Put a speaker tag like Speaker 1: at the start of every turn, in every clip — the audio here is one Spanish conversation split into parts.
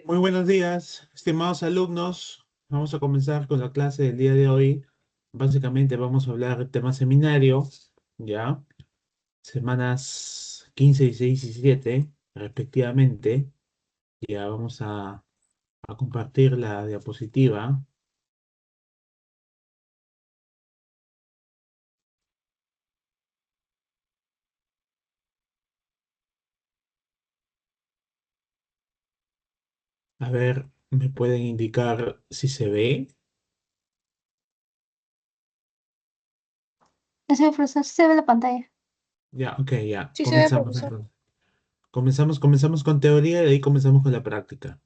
Speaker 1: Muy buenos días, estimados alumnos. Vamos a comenzar con la clase del día de hoy. Básicamente vamos a hablar del tema seminario, ¿ya? Semanas 15, 16 y 17, respectivamente. Ya vamos a compartir la diapositiva. A ver, ¿me pueden indicar si se ve?
Speaker 2: Ese profesor sí se ve la pantalla.
Speaker 1: Ya, ok, ya.
Speaker 2: Sí se ve,
Speaker 1: Comenzamos
Speaker 2: profesor.
Speaker 1: entonces. Comenzamos con teoría y de ahí comenzamos con la práctica.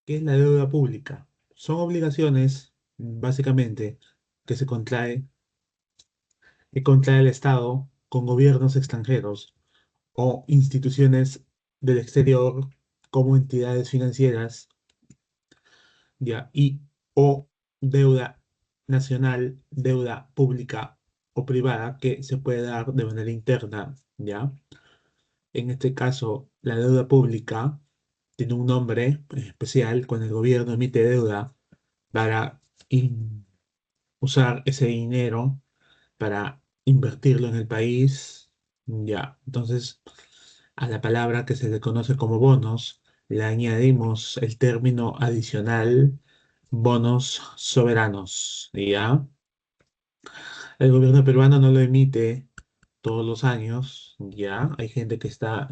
Speaker 1: ¿Qué es la deuda pública? Son obligaciones, básicamente, que que contrae el Estado con gobiernos extranjeros o instituciones del exterior como entidades financieras, ya, y o deuda nacional, deuda pública o privada que se puede dar de manera interna, ya. En este caso, la deuda pública tiene un nombre especial cuando el gobierno emite deuda para usar ese dinero para invertirlo en el país. Ya, entonces a la palabra que se le conoce como bonos le añadimos el término adicional bonos soberanos. Ya, el gobierno peruano no lo emite todos los años. Ya, hay gente que está,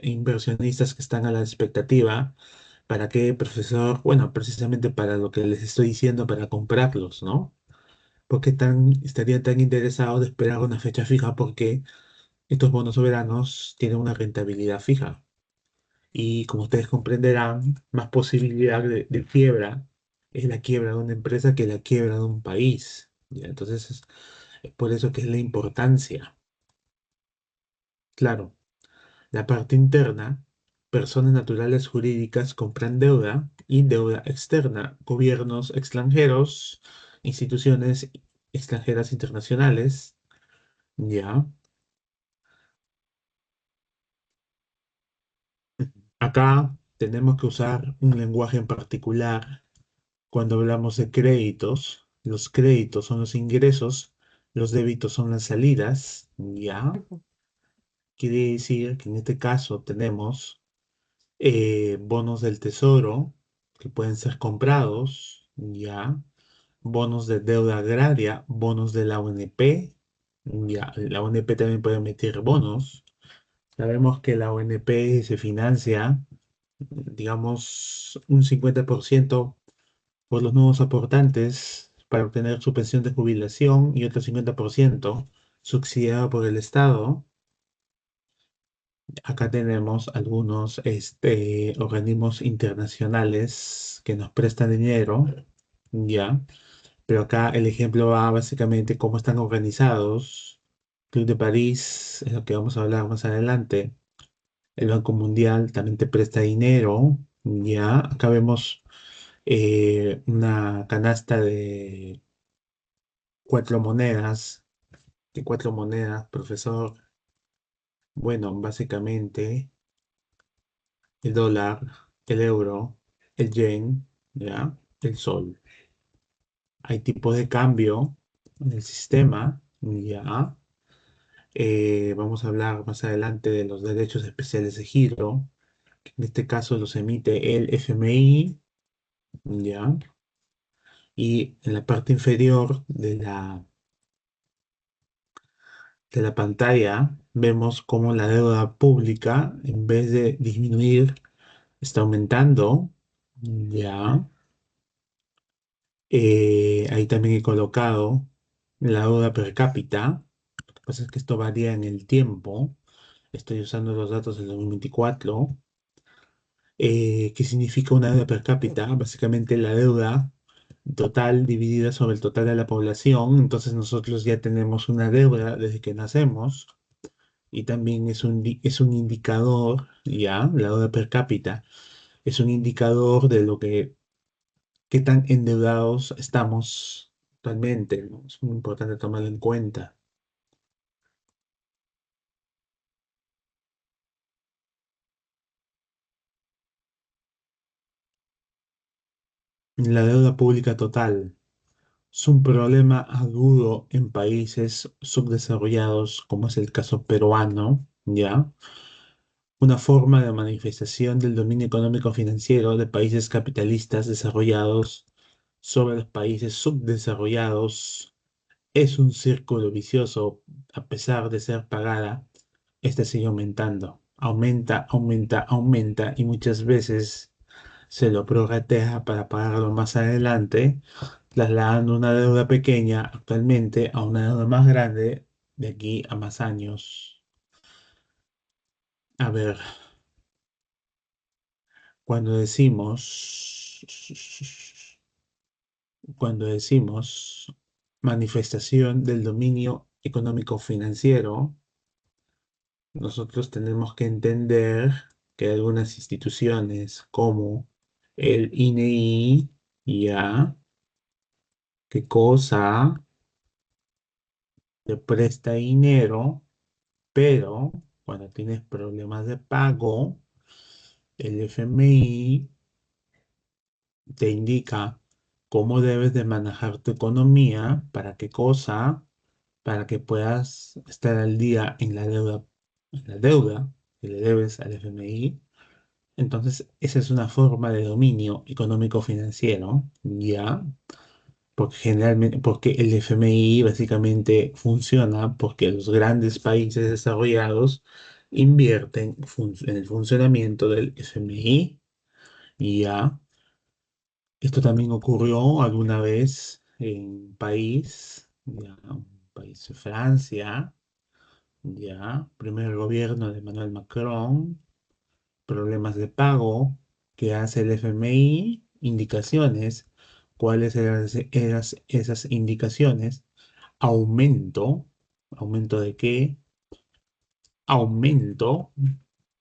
Speaker 1: inversionistas que están a la expectativa. ¿Para qué, profesor? Bueno, precisamente para lo que les estoy diciendo, para comprarlos, ¿no? ¿Por qué estarían tan interesados de esperar una fecha fija? Porque estos bonos soberanos tienen una rentabilidad fija. Y como ustedes comprenderán, más posibilidad de quiebra es la quiebra de una empresa que la quiebra de un país. ¿Ya? Entonces es por eso que es la importancia. Claro, la parte interna, personas naturales jurídicas compran deuda y deuda externa, gobiernos extranjeros, instituciones extranjeras internacionales. Ya. Acá tenemos que usar un lenguaje en particular cuando hablamos de créditos. Los créditos son los ingresos, los débitos son las salidas, ¿ya? Quiere decir que en este caso tenemos bonos del tesoro que pueden ser comprados, ¿ya? Bonos de deuda agraria, bonos de la ONP, ¿ya? La ONP también puede emitir bonos. Sabemos que la ONP se financia, digamos, un 50% por los nuevos aportantes para obtener su pensión de jubilación y otro 50% subsidiado por el Estado. Acá tenemos algunos organismos internacionales que nos prestan dinero, ya, pero acá el ejemplo va básicamente cómo están organizados. Club de París, es lo que vamos a hablar más adelante. El Banco Mundial también te presta dinero, ya. Acá vemos una canasta de cuatro monedas. ¿De cuatro monedas, profesor? Bueno, básicamente el dólar, el euro, el yen, ya, el sol. Hay tipos de cambio en el sistema, ya. Vamos a hablar más adelante de los derechos especiales de giro, que en este caso los emite el FMI, ya. Y en la parte inferior de la pantalla vemos cómo la deuda pública, en vez de disminuir, está aumentando. Ya. Ahí también he colocado la deuda per cápita. Lo que pasa es que esto varía en el tiempo. Estoy usando los datos del 2024. ¿Qué significa una deuda per cápita? Básicamente la deuda total dividida sobre el total de la población. Entonces nosotros ya tenemos una deuda desde que nacemos y también es un indicador, ya, la deuda per cápita es un indicador de lo que, qué tan endeudados estamos actualmente, ¿no? Es muy importante tomarlo en cuenta. La deuda pública total es un problema agudo en países subdesarrollados, como es el caso peruano, ¿ya? Una forma de manifestación del dominio económico financiero de países capitalistas desarrollados sobre los países subdesarrollados es un círculo vicioso. A pesar de ser pagada, este sigue aumentando. Aumenta, aumenta, aumenta y muchas veces se lo prorratea para pagarlo más adelante, trasladando una deuda pequeña actualmente a una deuda más grande de aquí a más años. A ver, cuando decimos, cuando decimos manifestación del dominio económico financiero, nosotros tenemos que entender que algunas instituciones como el INEI, ya, qué cosa, te presta dinero, pero cuando tienes problemas de pago, el FMI te indica cómo debes de manejar tu economía, para qué cosa, para que puedas estar al día en la deuda que le debes al FMI. Entonces, esa es una forma de dominio económico financiero, ¿ya? Porque generalmente, porque el FMI básicamente funciona porque los grandes países desarrollados invierten en el funcionamiento del FMI, ¿ya? Esto también ocurrió alguna vez en un país de Francia, ¿ya? Primer gobierno de Emmanuel Macron, problemas de pago que hace el FMI, indicaciones. ¿Cuáles eran esas indicaciones? Aumento. ¿Aumento de qué? Aumento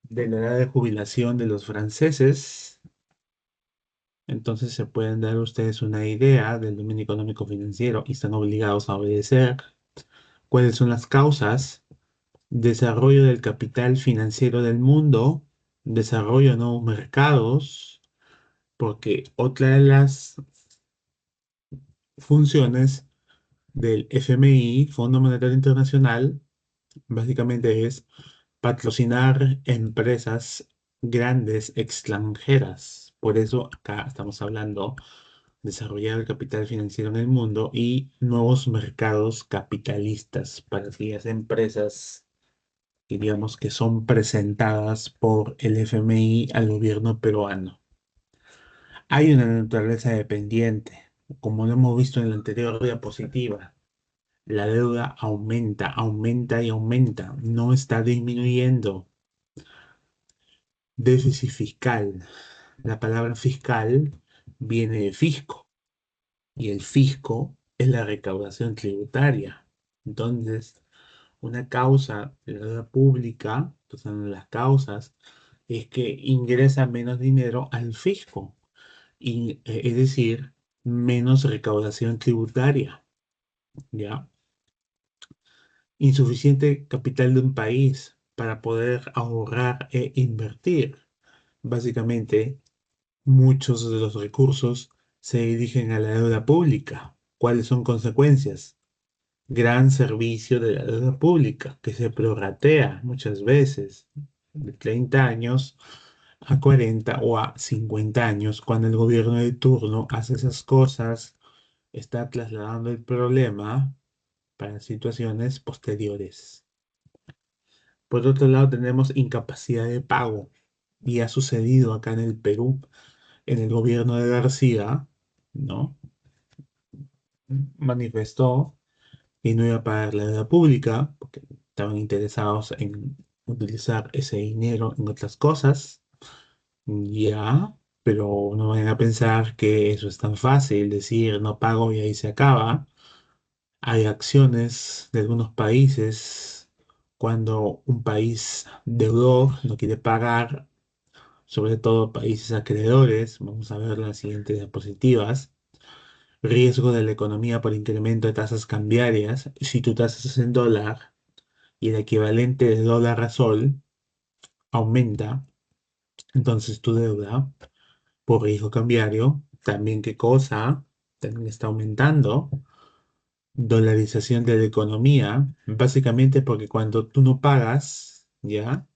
Speaker 1: de la edad de jubilación de los franceses. Entonces se pueden dar ustedes una idea del dominio económico financiero y están obligados a obedecer. ¿Cuáles son las causas? Desarrollo del capital financiero del mundo, desarrollo de nuevos mercados, porque otra de las funciones del FMI, Fondo Monetario Internacional, básicamente es patrocinar empresas grandes extranjeras. Por eso acá estamos hablando de desarrollar el capital financiero en el mundo y nuevos mercados capitalistas para aquellas empresas que digamos que son presentadas por el FMI al gobierno peruano. Hay una naturaleza dependiente, como lo hemos visto en la anterior diapositiva. La deuda aumenta, aumenta y aumenta, no está disminuyendo. Déficit fiscal. La palabra fiscal viene de fisco y el fisco es la recaudación tributaria. Entonces, una causa de la deuda pública, entonces una de las causas, es que ingresa menos dinero al fisco, es decir, menos recaudación tributaria, ¿ya? Insuficiente capital de un país para poder ahorrar e invertir. Básicamente, muchos de los recursos se dirigen a la deuda pública. ¿Cuáles son consecuencias? Gran servicio de la deuda pública, que se prorratea muchas veces de 30 años a 40 o a 50 años. Cuando el gobierno de turno hace esas cosas, está trasladando el problema para situaciones posteriores. Por otro lado, tenemos incapacidad de pago. Y ha sucedido acá en el Perú, en el gobierno de García, ¿no? Manifestó que no iba a pagar la deuda pública porque estaban interesados en utilizar ese dinero en otras cosas. Ya, pero no vayan a pensar que eso es tan fácil, decir no pago y ahí se acaba. Hay acciones de algunos países cuando un país deudor no quiere pagar, sobre todo países acreedores. Vamos a ver las siguientes diapositivas. Riesgo de la economía por incremento de tasas cambiarias. Si tu tasa es en dólar y el equivalente de dólar a sol aumenta, entonces tu deuda por riesgo cambiario También qué cosa, también está aumentando. Dolarización de la economía, básicamente porque cuando tú no pagas, ¿ya?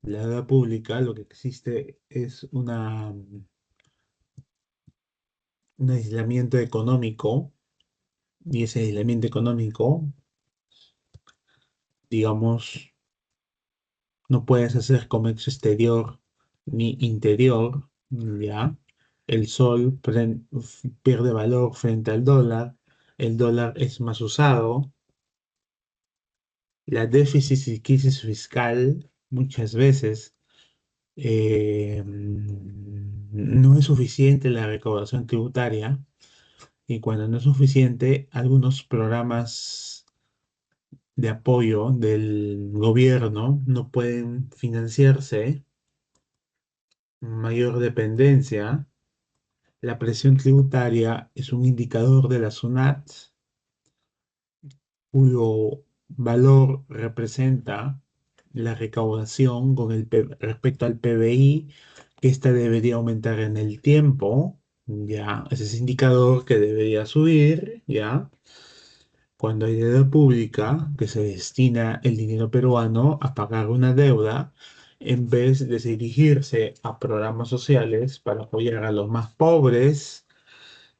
Speaker 1: La deuda pública, lo que existe es un aislamiento económico, y ese aislamiento económico, digamos, no puedes hacer comercio exterior ni interior, ¿ya? El sol pierde valor frente al dólar, el dólar es más usado, la déficit y crisis fiscal muchas veces no es suficiente la recaudación tributaria, y cuando no es suficiente, algunos programas de apoyo del gobierno no pueden financiarse, mayor dependencia. La presión tributaria es un indicador de la SUNAT cuyo valor representa la recaudación con respecto al PBI, que ésta debería aumentar en el tiempo, ya, ese es indicador que debería subir, ya, cuando hay deuda pública, que se destina el dinero peruano a pagar una deuda, en vez de dirigirse a programas sociales para apoyar a los más pobres,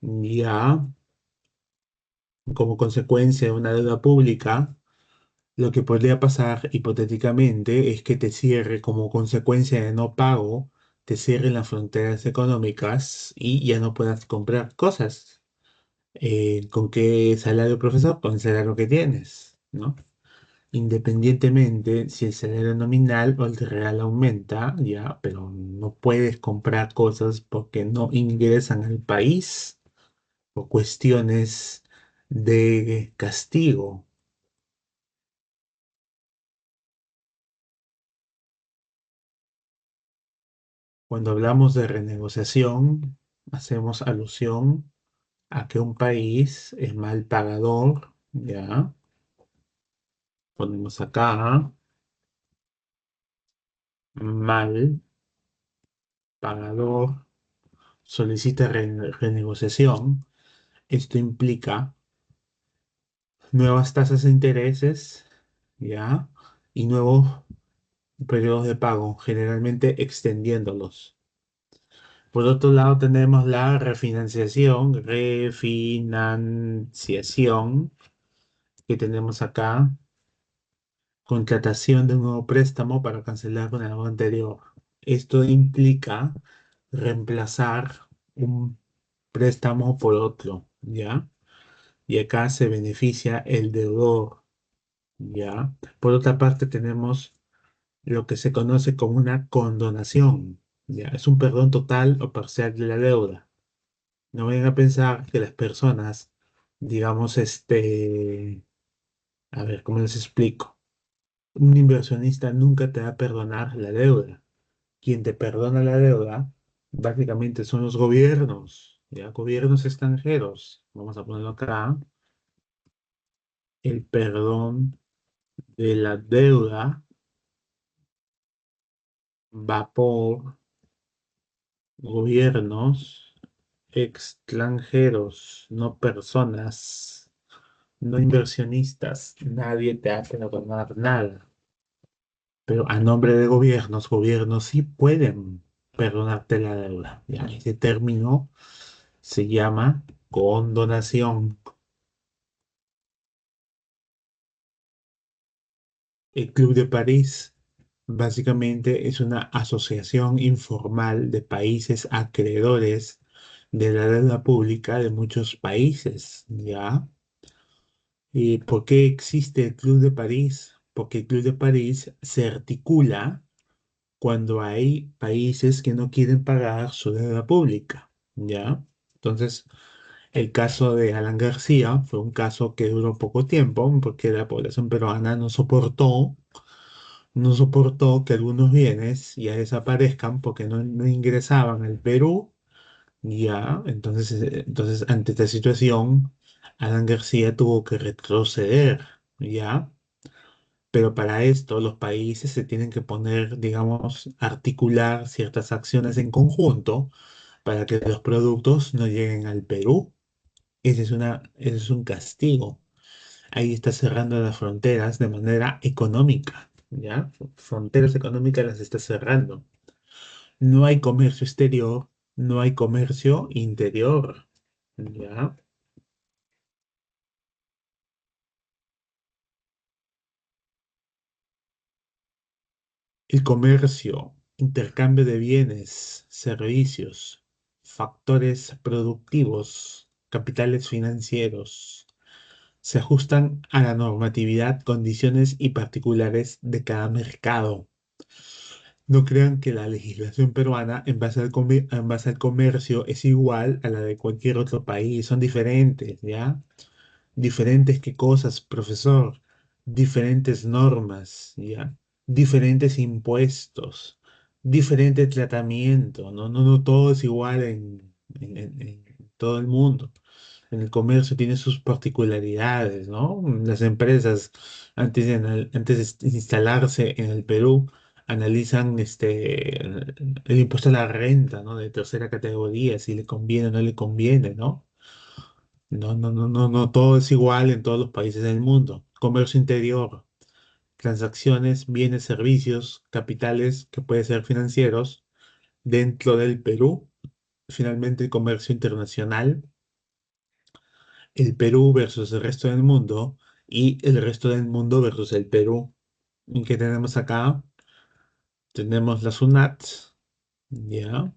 Speaker 1: ya, como consecuencia de una deuda pública. Lo que podría pasar hipotéticamente es que te cierre como consecuencia de no pago, te cierren las fronteras económicas y ya no puedas comprar cosas. ¿Con qué salario, profesor? Con el salario que tienes, ¿no? Independientemente si el salario nominal o el real aumenta, ya, pero no puedes comprar cosas porque no ingresan al país por cuestiones de castigo. Cuando hablamos de renegociación, hacemos alusión a que un país es mal pagador, ¿ya? Ponemos acá, mal pagador, solicita renegociación. Esto implica nuevas tasas de intereses, ¿ya? Y nuevos periodos de pago, generalmente extendiéndolos. Por otro lado, tenemos la refinanciación que tenemos acá, contratación de un nuevo préstamo para cancelar un algo anterior. Esto implica reemplazar un préstamo por otro, ¿ya? Y acá se beneficia el deudor, ¿ya? Por otra parte, tenemos lo que se conoce como una condonación, ¿ya? Es un perdón total o parcial de la deuda. No vayan a pensar que las personas, digamos, a ver, ¿cómo les explico? Un inversionista nunca te va a perdonar la deuda. Quien te perdona la deuda, básicamente son los gobiernos, ¿ya? Gobiernos extranjeros. Vamos a ponerlo acá. El perdón de la deuda va por gobiernos extranjeros, no personas, no inversionistas. Nadie te hace perdonar nada. Pero a nombre de gobiernos, gobiernos sí pueden perdonarte la deuda. Ya, ese término se llama condonación. El Club de París básicamente es una asociación informal de países acreedores de la deuda pública de muchos países, ¿ya? ¿Y por qué existe el Club de París? Porque el Club de París se articula cuando hay países que no quieren pagar su deuda pública, ¿ya? Entonces, el caso de Alan García fue un caso que duró poco tiempo porque la población peruana no soportó que algunos bienes ya desaparezcan porque no ingresaban al Perú, ya. Entonces, ante esta situación, Alan García tuvo que retroceder, ya. Pero para esto los países se tienen que poner, digamos, articular ciertas acciones en conjunto para que los productos no lleguen al Perú. Ese es un castigo. Ahí está cerrando las fronteras de manera económica, ¿ya? Fronteras económicas las está cerrando. No hay comercio exterior, no hay comercio interior, ¿ya? El comercio, intercambio de bienes, servicios, factores productivos, capitales financieros, se ajustan a la normatividad, condiciones y particulares de cada mercado. No crean que la legislación peruana en base al comercio es igual a la de cualquier otro país, son diferentes, ¿ya? Diferentes qué cosas, profesor, diferentes normas, ¿ya? Diferentes impuestos, diferente tratamiento, ¿no? No todo es igual en todo el mundo. En el comercio tiene sus particularidades, ¿no? Las empresas, antes de instalarse en el Perú, analizan el impuesto a la renta, ¿no? De tercera categoría, si le conviene o no le conviene, ¿no? No, todo es igual en todos los países del mundo. Comercio interior, transacciones, bienes, servicios, capitales que pueden ser financieros dentro del Perú. Finalmente, el comercio internacional, el Perú versus el resto del mundo y el resto del mundo versus el Perú. ¿Y qué tenemos acá? Tenemos la SUNAT, ¿ya?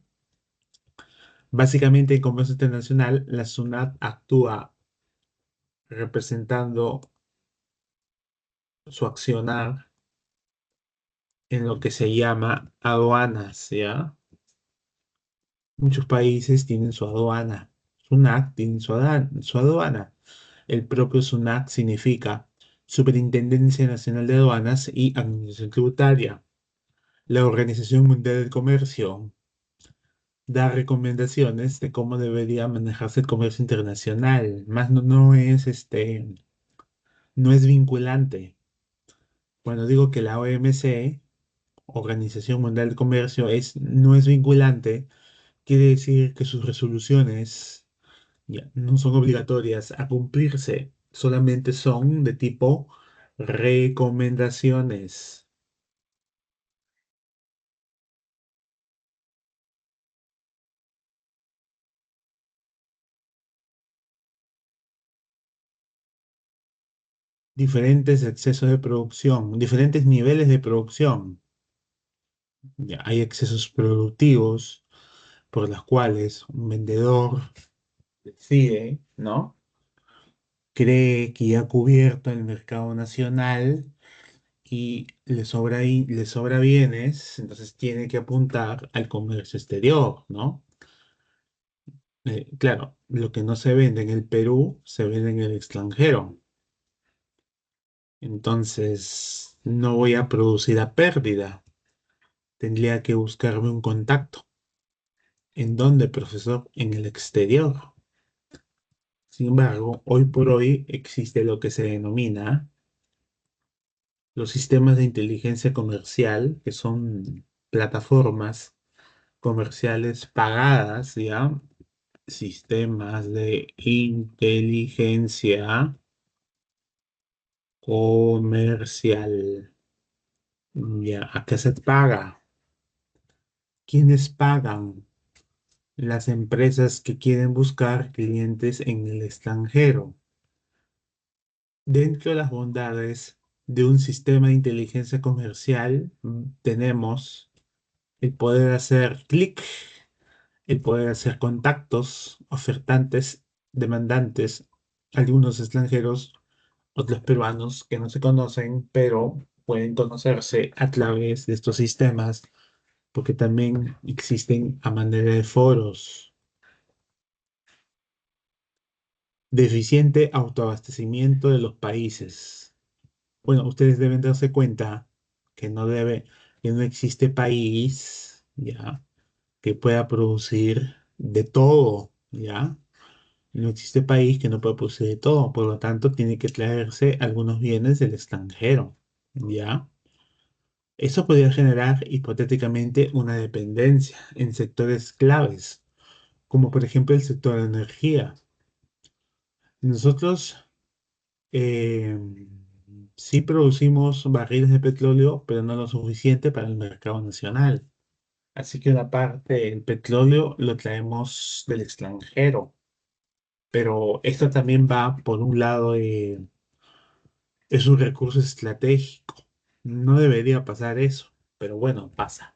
Speaker 1: Básicamente, en comercio internacional, la SUNAT actúa representando su accionar en lo que se llama aduanas, ¿ya? Muchos países tienen su aduana. SUNAT tiene su aduana. El propio SUNAT significa Superintendencia Nacional de Aduanas y Administración Tributaria. La Organización Mundial del Comercio da recomendaciones de cómo debería manejarse el comercio internacional, más no es vinculante. Cuando digo que la OMC, Organización Mundial del Comercio, no es vinculante, quiere decir que sus resoluciones ya, no son obligatorias a cumplirse, solamente son de tipo recomendaciones. Diferentes excesos de producción, diferentes niveles de producción. Ya, hay excesos productivos por los cuales un vendedor decide, ¿no? Cree que ya ha cubierto el mercado nacional y le sobra bienes, entonces tiene que apuntar al comercio exterior, ¿no? Claro, lo que no se vende en el Perú se vende en el extranjero. Entonces, no voy a producir a pérdida. Tendría que buscarme un contacto. ¿En dónde, profesor? En el exterior. Sin embargo, hoy por hoy existe lo que se denomina los sistemas de inteligencia comercial, que son plataformas comerciales pagadas, ¿ya? Sistemas de inteligencia comercial. Ya, ¿a qué se paga? ¿Quiénes pagan? Las empresas que quieren buscar clientes en el extranjero. Dentro de las bondades de un sistema de inteligencia comercial, tenemos el poder hacer clic, el poder hacer contactos, ofertantes, demandantes, algunos extranjeros, otros peruanos que no se conocen, pero pueden conocerse a través de estos sistemas, porque también existen a manera de foros. Deficiente autoabastecimiento de los países. Bueno, ustedes deben darse cuenta que que no existe país, ¿ya? Que pueda producir de todo, ¿ya? No existe país que no pueda producir de todo, por lo tanto, tiene que traerse algunos bienes del extranjero, ¿ya? Eso podría generar hipotéticamente una dependencia en sectores claves, como por ejemplo el sector de energía. Nosotros eh, sí producimos barriles de petróleo, pero no lo suficiente para el mercado nacional. Así que una parte del petróleo lo traemos del extranjero. Pero esto también va por un lado, es un recurso estratégico. No debería pasar eso, pero bueno, pasa.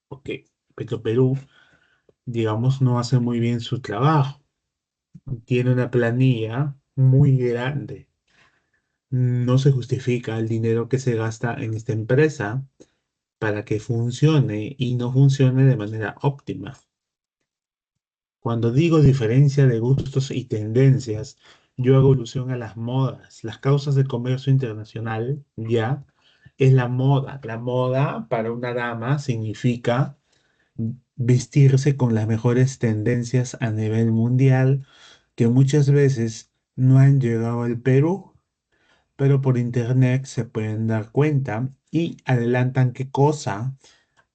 Speaker 1: Porque Petroperú, digamos, no hace muy bien su trabajo. Tiene una planilla muy grande. No se justifica el dinero que se gasta en esta empresa para que funcione y no funcione de manera óptima. Cuando digo diferencia de gustos y tendencias, yo hago alusión a las modas. Las causas del comercio internacional ya es la moda. La moda para una dama significa vestirse con las mejores tendencias a nivel mundial que muchas veces no han llegado al Perú, pero por internet se pueden dar cuenta y adelantan qué cosa,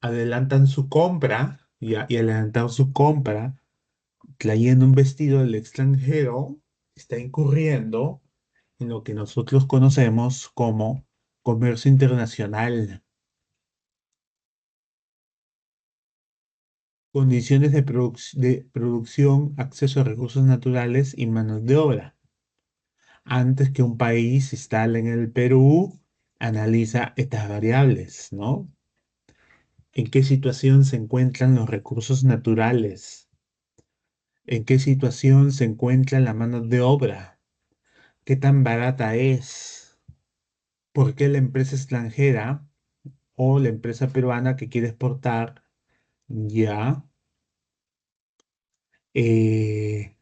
Speaker 1: adelantan su compra y adelantar su compra trayendo un vestido del extranjero, está incurriendo en lo que nosotros conocemos como comercio internacional, condiciones de producción, acceso a recursos naturales y manos de obra. Antes que un país se instale en el Perú, analiza estas variables, ¿no? ¿En qué situación se encuentran los recursos naturales? ¿En qué situación se encuentra la mano de obra? ¿Qué tan barata es? ¿Por qué la empresa extranjera o la empresa peruana que quiere exportar ya eh,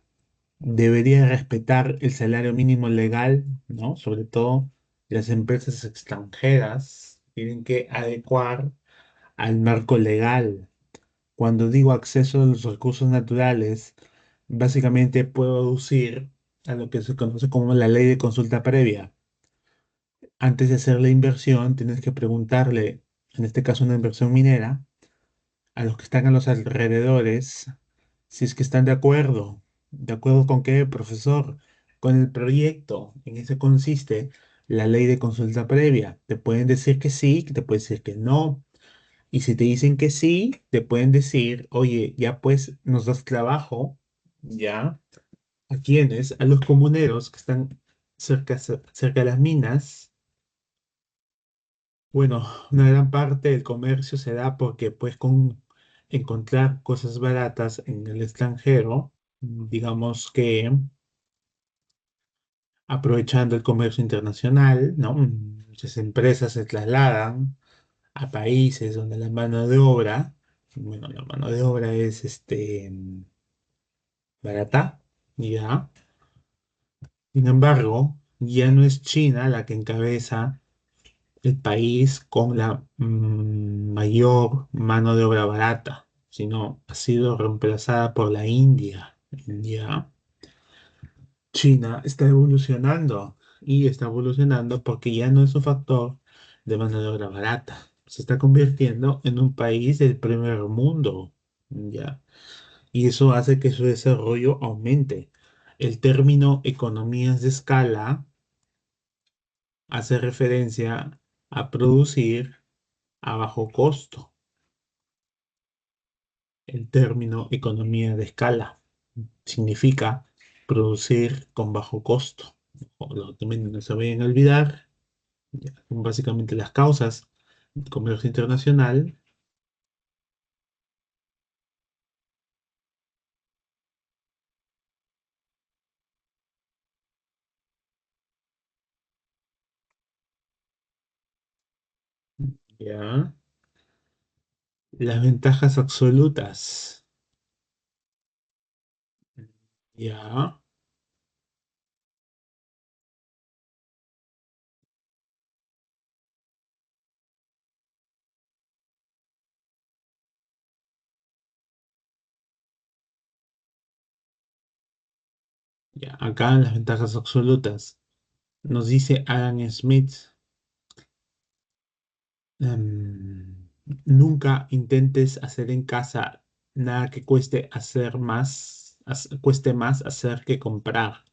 Speaker 1: debería respetar el salario mínimo legal, ¿no? Sobre todo las empresas extranjeras tienen que adecuar al marco legal. Cuando digo acceso a los recursos naturales, básicamente puedo aducir a lo que se conoce como la ley de consulta previa. Antes de hacer la inversión, tienes que preguntarle, en este caso una inversión minera, a los que están a los alrededores, si es que están de acuerdo. ¿De acuerdo con qué, profesor? Con el proyecto. En eso consiste la ley de consulta previa. Te pueden decir que sí, te pueden decir que no. Y si te dicen que sí, te pueden decir, oye, ya pues nos das trabajo, ya. ¿A quiénes? A los comuneros que están cerca de las minas. Bueno, una gran parte del comercio se da porque pues con encontrar cosas baratas en el extranjero, digamos que aprovechando el comercio internacional, ¿no? Muchas empresas se trasladan a países donde la mano de obra, bueno, la mano de obra es barata, ya. Sin embargo, ya no es China la que encabeza el país con la mayor mano de obra barata, sino ha sido reemplazada por la India. Ya, China está evolucionando y está evolucionando porque ya no es un factor de mano de obra barata. Se está convirtiendo en un país del primer mundo. Ya, y eso hace que su desarrollo aumente. El término economías de escala hace referencia a producir a bajo costo. El término economía de escala significa producir con bajo costo. También no se vayan a olvidar, ya, son básicamente las causas del comercio internacional. Ya, las ventajas absolutas. Ya, ya, acá las ventajas absolutas. Nos dice Adam Smith, nunca intentes hacer en casa Nada que cueste más hacer que comprar.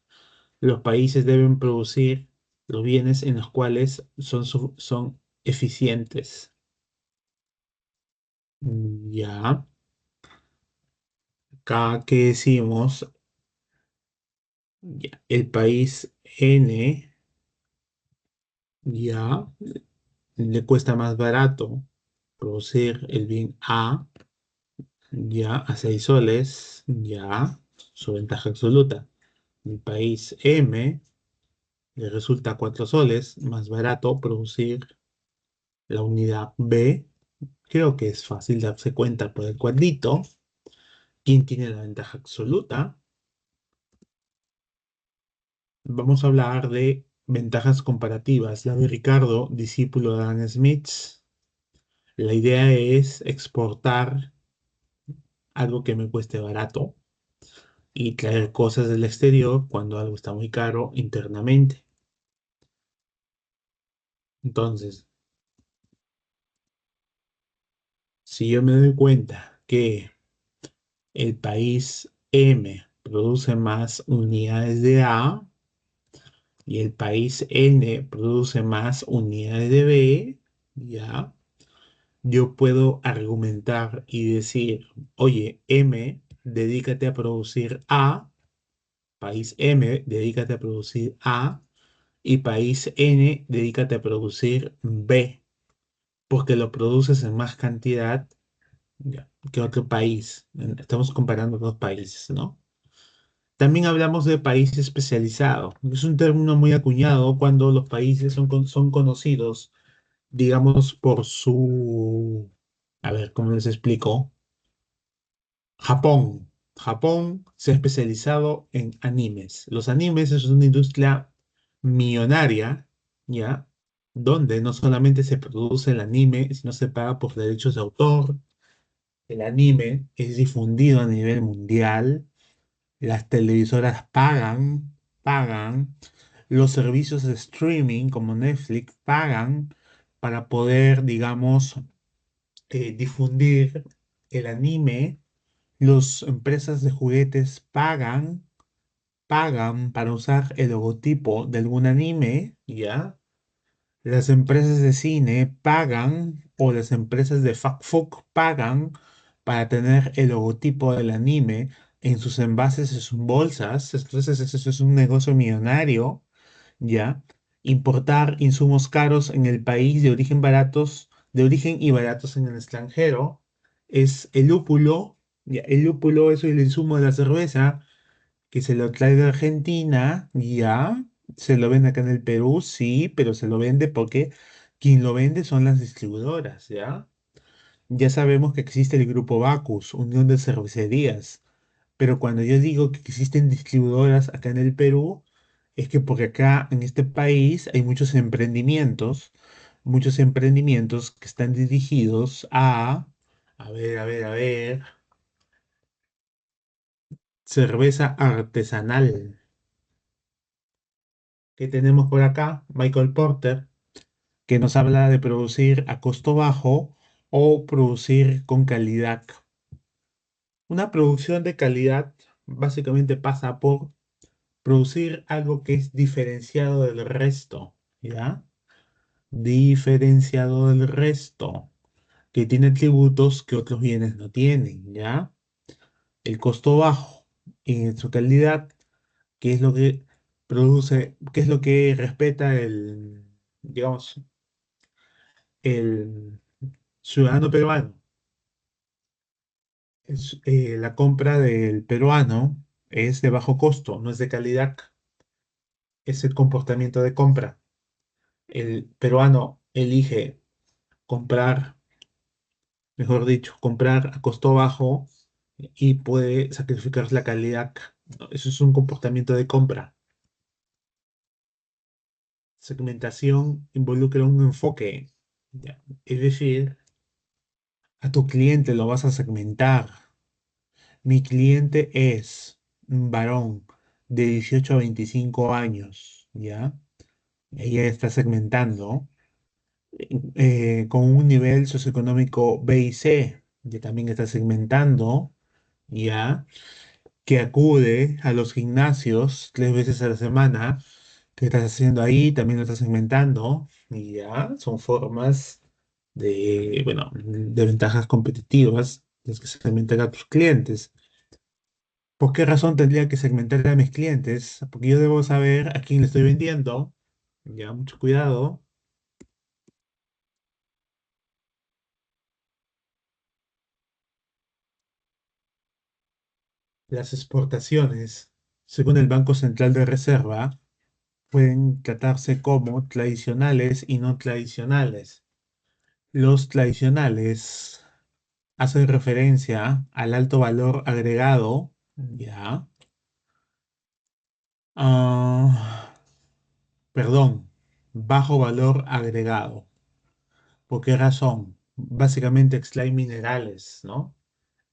Speaker 1: Los países deben producir los bienes en los cuales son eficientes. Ya, acá que decimos, ya, el país N, ya, le cuesta más barato producir el bien A, ya, a 6 soles, ya, su ventaja absoluta. El país M le resulta a 4 soles más barato producir la unidad B. Creo que es fácil darse cuenta por el cuadrito. ¿Quién tiene la ventaja absoluta? Vamos a hablar de ventajas comparativas. La de Ricardo, discípulo de Adam Smith. La idea es exportar algo que me cueste barato y traer cosas del exterior cuando algo está muy caro internamente. Entonces, si yo me doy cuenta que el país M produce más unidades de A y el país N produce más unidades de B, ya, yo puedo argumentar y decir, oye, M, dedícate a producir A, país M, dedícate a producir A, y país N, dedícate a producir B, porque lo produces en más cantidad, ya, que otro país. Estamos comparando dos países, ¿no? También hablamos de país especializado. Es un término muy acuñado cuando los países son conocidos, digamos, por su... A ver, ¿cómo les explico? Japón. Japón se ha especializado en animes. Los animes es una industria millonaria, ¿ya? Donde no solamente se produce el anime, sino se paga por derechos de autor. El anime es difundido a nivel mundial. Las televisoras pagan. Los servicios de streaming como Netflix pagan para poder, digamos, difundir el anime. Las empresas de juguetes pagan para usar el logotipo de algún anime, ¿ya? Las empresas de cine pagan o las empresas de fast food pagan para tener el logotipo del anime en sus envases, en sus bolsas. Entonces eso es un negocio millonario, ¿ya? Importar insumos caros en el país de origen y baratos en el extranjero, es el lúpulo, ¿ya? El lúpulo es el insumo de la cerveza que se lo trae de Argentina, ya, se lo vende acá en el Perú, sí, pero se lo vende porque quien lo vende son las distribuidoras, ¿ya? Ya sabemos que existe el grupo Bacus, Unión de Cervecerías, pero cuando yo digo que existen distribuidoras acá en el Perú, es que porque acá en este país hay muchos emprendimientos que están dirigidos a ver, cerveza artesanal. ¿Qué tenemos por acá? Michael Porter, que nos habla de producir a costo bajo o producir con calidad. Una producción de calidad básicamente pasa por producir algo que es diferenciado del resto, ¿ya? Diferenciado del resto, que tiene atributos que otros bienes no tienen, ¿ya? El costo bajo en su calidad, que es lo que produce, que es lo que respeta digamos, el ciudadano peruano. La compra del peruano es de bajo costo, no es de calidad, es el comportamiento de compra. El peruano elige comprar, mejor dicho, comprar a costo bajo y puede sacrificar la calidad. Eso es un comportamiento de compra. Segmentación involucra un enfoque, ya. Es decir, a tu cliente lo vas a segmentar. Mi cliente es un varón de 18 a 25 años, ¿ya? Ella está segmentando con un nivel socioeconómico B y C, ya también está segmentando ya, que acude a los gimnasios 3 veces a la semana. ¿Qué estás haciendo ahí? También lo estás segmentando. Y ya, son formas bueno, de ventajas competitivas. Tienes que segmentar a tus clientes. ¿Por qué razón tendría que segmentar a mis clientes? Porque yo debo saber a quién le estoy vendiendo. Ya, mucho cuidado. Las exportaciones, según el Banco Central de Reserva, pueden tratarse como tradicionales y no tradicionales. Los tradicionales hacen referencia al alto valor agregado, ya. Ah, perdón, bajo valor agregado. ¿Por qué razón? Básicamente extrae minerales, ¿no?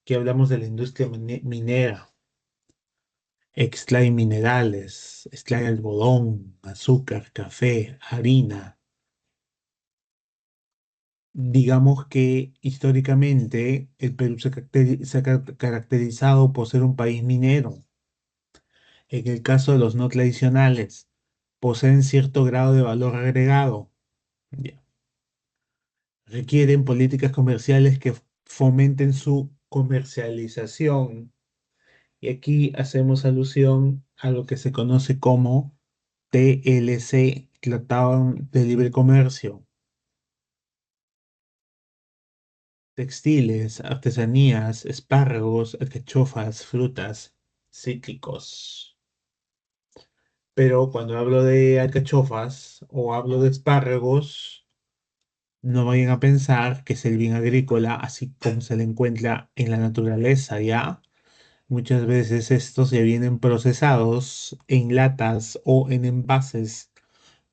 Speaker 1: Aquí hablamos de la industria minera. Extrae minerales, extrae algodón, azúcar, café, harina. Digamos que históricamente el Perú se ha caracterizado por ser un país minero. En el caso de los no tradicionales, poseen cierto grado de valor agregado. Ya. Requieren políticas comerciales que fomenten su comercialización. Y aquí hacemos alusión a lo que se conoce como TLC, Tratado de Libre Comercio. Textiles, artesanías, espárragos, alcachofas, frutas, cítricos. Pero cuando hablo de alcachofas o hablo de espárragos, no vayan a pensar que es el bien agrícola así como se le encuentra en la naturaleza, ¿ya? Muchas veces estos ya vienen procesados en latas o en envases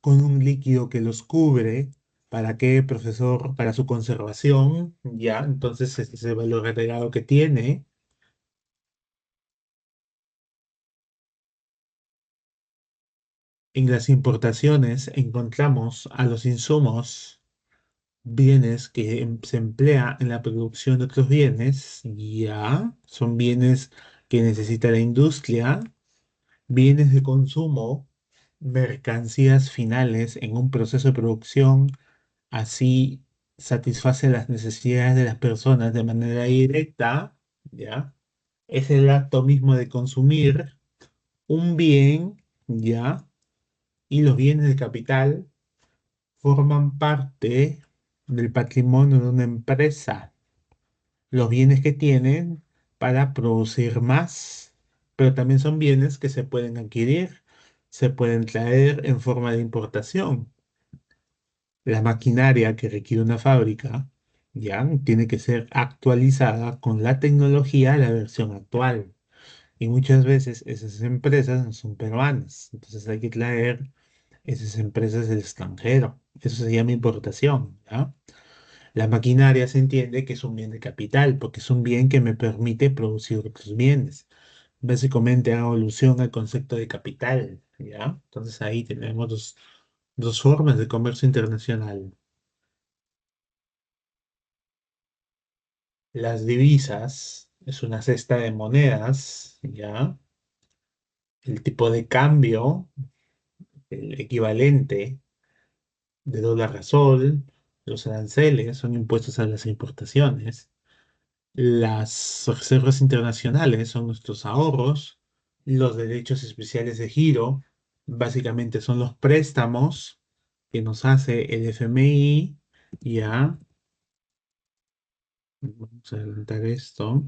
Speaker 1: con un líquido que los cubre. ¿Para qué, profesor? Para su conservación, ¿ya? Entonces, este es el valor agregado que tiene. En las importaciones encontramos a los insumos, bienes que se emplea en la producción de otros bienes, ya, son bienes que necesita la industria, bienes de consumo, mercancías finales en un proceso de producción, así satisface las necesidades de las personas de manera directa, ya. Es el acto mismo de consumir un bien, ya, y los bienes de capital forman parte del patrimonio de una empresa, los bienes que tienen para producir más, pero también son bienes que se pueden adquirir, se pueden traer en forma de importación. La maquinaria que requiere una fábrica ya tiene que ser actualizada con la tecnología de la versión actual. Y muchas veces esas empresas no son peruanas, entonces hay que traer esas empresas del extranjero. Eso se llama importación, ¿ya? La maquinaria se entiende que es un bien de capital, porque es un bien que me permite producir otros bienes. Básicamente hago alusión al concepto de capital, ¿ya? Entonces ahí tenemos dos formas de comercio internacional. Las divisas es una cesta de monedas, ¿ya? El tipo de cambio, el equivalente de dólar a sol, los aranceles son impuestos a las importaciones. Las reservas internacionales son nuestros ahorros. Los derechos especiales de giro, básicamente son los préstamos que nos hace el FMI. Ya, vamos a adelantar esto.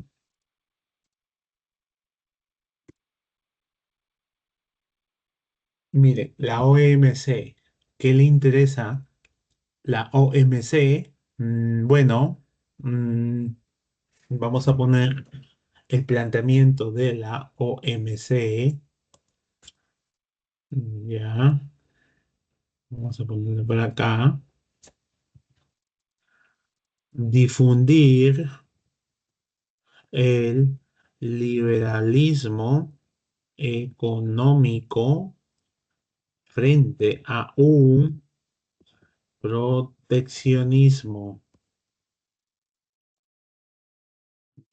Speaker 1: Mire, la OMC, ¿qué le interesa? La OMC, bueno, mm, vamos a poner el planteamiento de la OMC. Ya, vamos a ponerlo por acá. Difundir el liberalismo económico frente a un proteccionismo.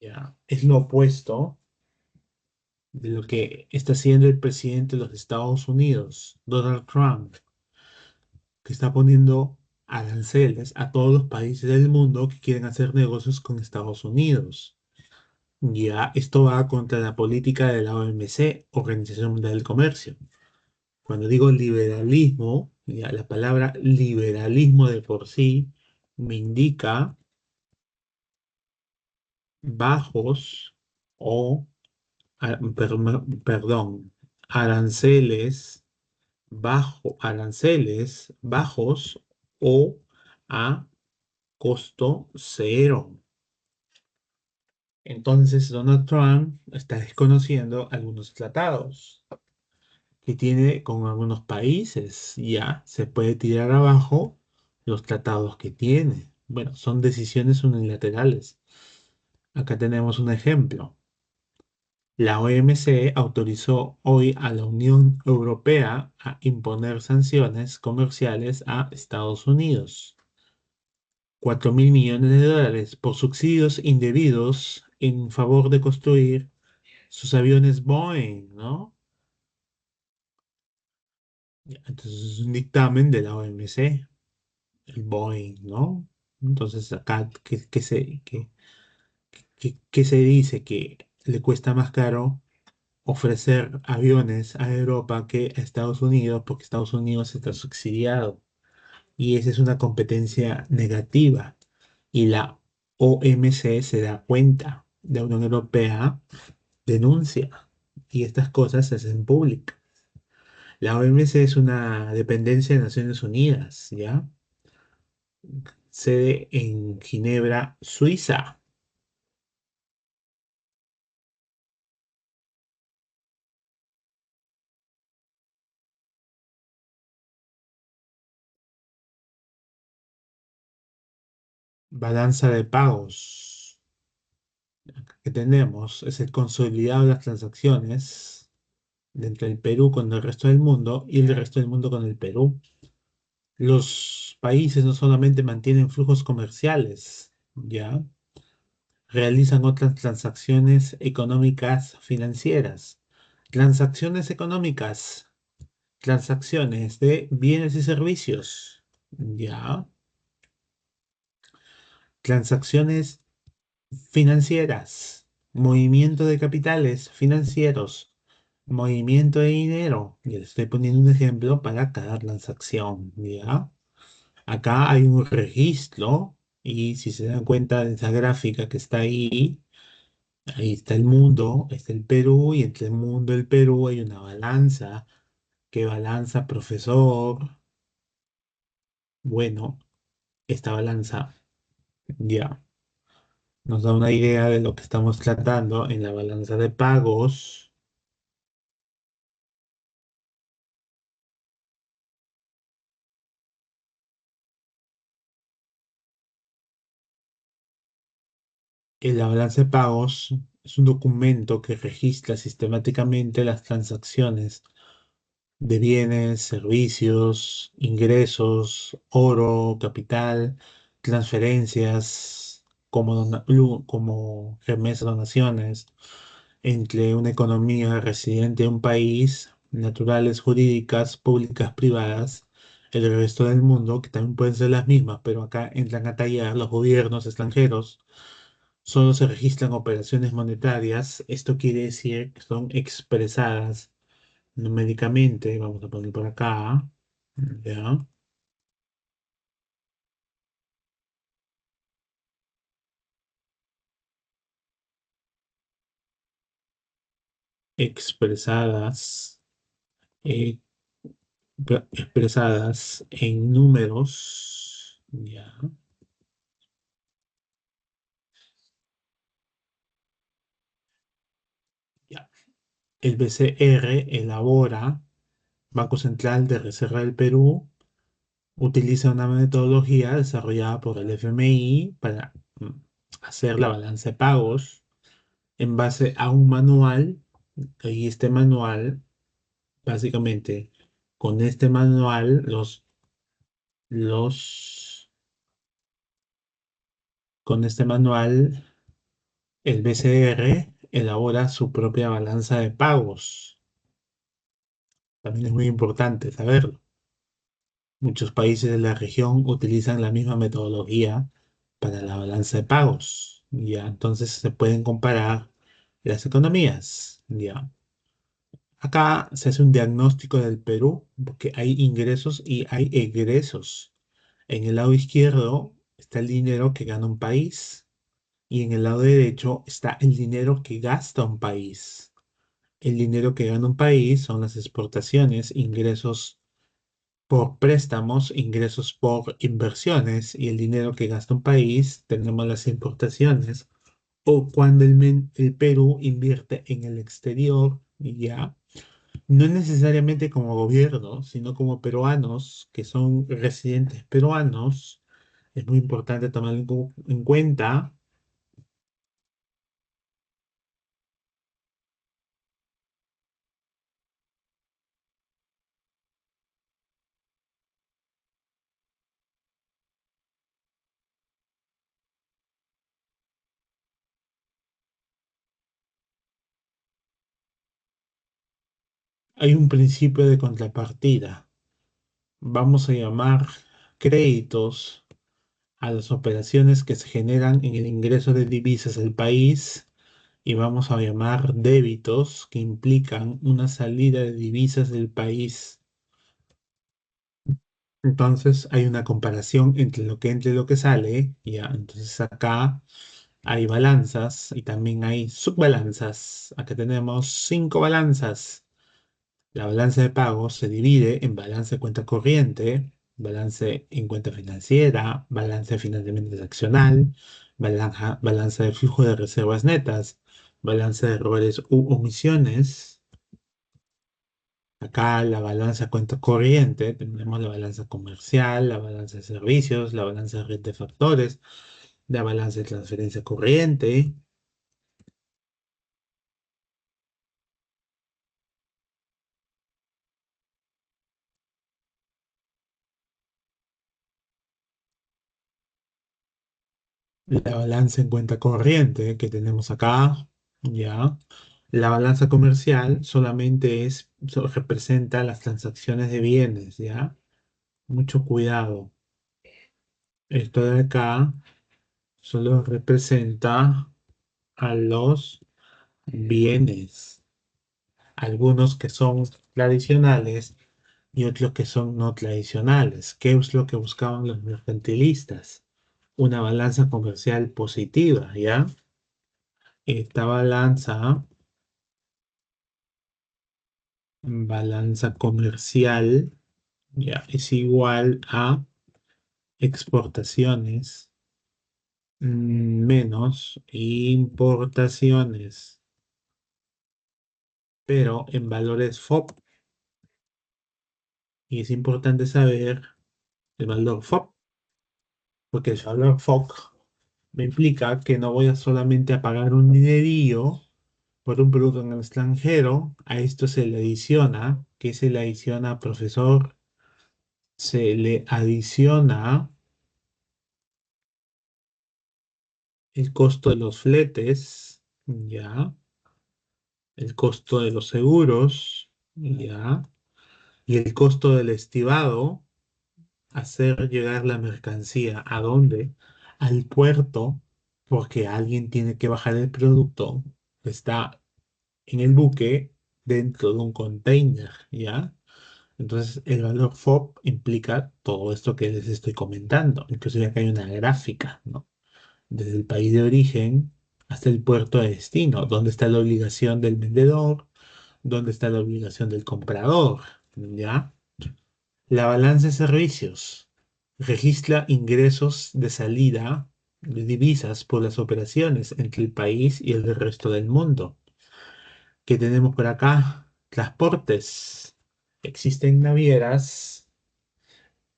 Speaker 1: Ya, es lo opuesto de lo que está haciendo el presidente de los Estados Unidos, Donald Trump, que está poniendo aranceles a todos los países del mundo que quieren hacer negocios con Estados Unidos. Ya, esto va contra la política de la OMC, Organización Mundial del Comercio. Cuando digo liberalismo, ya, la palabra liberalismo de por sí me indica bajos o, perdón, aranceles, aranceles bajos o a costo cero. Entonces, Donald Trump está desconociendo algunos tratados que tiene con algunos países. Ya se puede tirar abajo los tratados que tiene. Bueno, son decisiones unilaterales. Acá tenemos un ejemplo. La OMC autorizó hoy a la Unión Europea a imponer sanciones comerciales a Estados Unidos. 4.000 millones de dólares por subsidios indebidos en favor de construir sus aviones Boeing, ¿no? Entonces es un dictamen de la OMC, el Boeing, ¿no? Entonces acá, ¿qué se dice? Que le cuesta más caro ofrecer aviones a Europa que a Estados Unidos porque Estados Unidos está subsidiado. Y esa es una competencia negativa. Y la OMC se da cuenta. La Unión Europea denuncia. Y estas cosas se hacen públicas. La OMC es una dependencia de Naciones Unidas, ¿ya? Sede en Ginebra, Suiza. Balanza de pagos que tenemos es el consolidado de las transacciones entre el Perú con el resto del mundo y el resto del mundo con el Perú. Los países no solamente mantienen flujos comerciales, ¿ya? Realizan otras transacciones económicas financieras. Transacciones económicas, transacciones de bienes y servicios, ¿ya? Transacciones financieras, movimiento de capitales financieros, movimiento de dinero. Y les estoy poniendo un ejemplo para cada transacción, ¿ya? Acá hay un registro y si se dan cuenta de esa gráfica que está ahí, ahí está el mundo, está el Perú y entre el mundo y el Perú hay una balanza. ¿Qué balanza, profesor? Bueno, esta balanza ya nos da una idea de lo que estamos tratando en la balanza de pagos. La balanza de pagos es un documento que registra sistemáticamente las transacciones de bienes, servicios, ingresos, oro, capital, transferencias, como remesas, donaciones, entre una economía residente de un país, naturales, jurídicas, públicas, privadas, el resto del mundo, que también pueden ser las mismas, pero acá entran a tallar los gobiernos extranjeros. Solo se registran operaciones monetarias. Esto quiere decir que son expresadas numéricamente, vamos a poner por acá, ya, expresadas, eh, expresadas en números, ya, ya. El BCR elabora, Banco Central de Reserva del Perú, utiliza una metodología desarrollada por el FMI para hacer la balanza de pagos en base a un manual, y este manual, básicamente, con este manual, los, con este manual El BCR elabora su propia balanza de pagos. También es muy importante saberlo. Muchos países de la región utilizan la misma metodología para la balanza de pagos. Ya, entonces se pueden comparar las economías. Ya. Acá se hace un diagnóstico del Perú porque hay ingresos y hay egresos. En el lado izquierdo está el dinero que gana un país y en el lado derecho está el dinero que gasta un país. El dinero que gana un país son las exportaciones, ingresos por préstamos, ingresos por inversiones y el dinero que gasta un país tenemos las importaciones o cuando el Perú invierte en el exterior, ya, no necesariamente como gobierno, sino como peruanos que son residentes peruanos, es muy importante tomar en cuenta. Hay un principio de contrapartida. Vamos a llamar créditos a las operaciones que se generan en el ingreso de divisas del país y vamos a llamar débitos que implican una salida de divisas del país. Entonces hay una comparación entre lo que entra y lo que sale, ya. Entonces acá hay balanzas y también hay subbalanzas. Acá tenemos cinco balanzas. La balanza de pagos se divide en balance de cuenta corriente, balance en cuenta financiera, balance de financiamiento transaccional, balance de flujo de reservas netas, balance de errores u omisiones. Acá la balanza de cuenta corriente, tenemos la balanza comercial, la balanza de servicios, la balanza de red de factores, la balanza de transferencia corriente, la balanza en cuenta corriente que tenemos acá, ya. La balanza comercial solamente representa las transacciones de bienes, ya. Mucho cuidado. Esto de acá solo representa a los bienes, algunos que son tradicionales y otros que son no tradicionales. ¿Qué es lo que buscaban los mercantilistas? Una balanza comercial positiva, ¿ya? Esta balanza comercial, ya, es igual a exportaciones menos importaciones, pero en valores FOB. Y es importante saber el valor FOB, porque el valor FOB me implica que no voy a solamente a pagar un dinerillo por un producto en el extranjero. A esto se le adiciona, ¿qué se le adiciona, profesor? Se le adiciona el costo de los fletes, ya, el costo de los seguros, ya, y el costo del estibado, hacer llegar la mercancía ¿a dónde? Al puerto, porque alguien tiene que bajar el producto que está en el buque dentro de un container, ¿ya? Entonces, el valor FOB implica todo esto que les estoy comentando. Inclusive acá hay una gráfica, ¿no? Desde el país de origen hasta el puerto de destino. ¿Dónde está la obligación del vendedor? ¿Dónde está la obligación del comprador? ¿Ya? La balanza de servicios registra ingresos de salida de divisas por las operaciones entre el país y el resto del mundo. ¿Qué tenemos por acá? Transportes. Existen navieras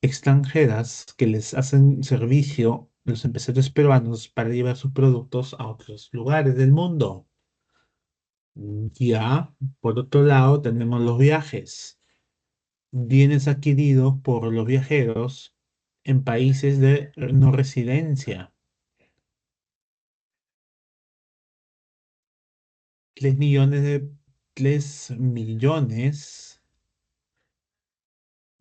Speaker 1: extranjeras que les hacen servicio a los empresarios peruanos para llevar sus productos a otros lugares del mundo. Ya, por otro lado, tenemos los viajes, bienes adquiridos por los viajeros en países de no residencia. 3 millones de 3 millones,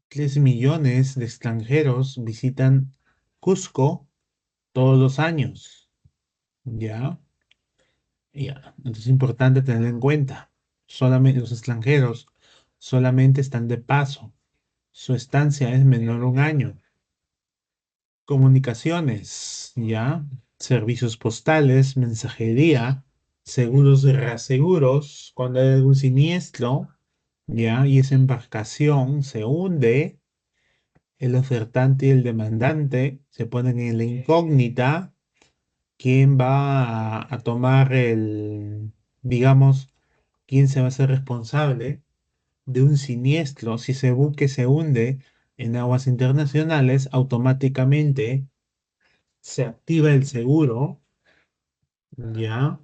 Speaker 1: 3 millones de extranjeros visitan Cusco todos los años. ¿Ya? Ya. Entonces es importante tenerlo en cuenta. Solamente los extranjeros solamente están de paso. Su estancia es menor a un año. Comunicaciones, ¿ya? Servicios postales, mensajería, seguros de reaseguros, cuando hay algún siniestro, ¿ya? Y esa embarcación se hunde, el ofertante y el demandante se ponen en la incógnita. ¿Quién va a tomar digamos, quién se va a hacer responsable de un siniestro? Si ese buque se hunde en aguas internacionales, automáticamente se activa el seguro, ¿ya?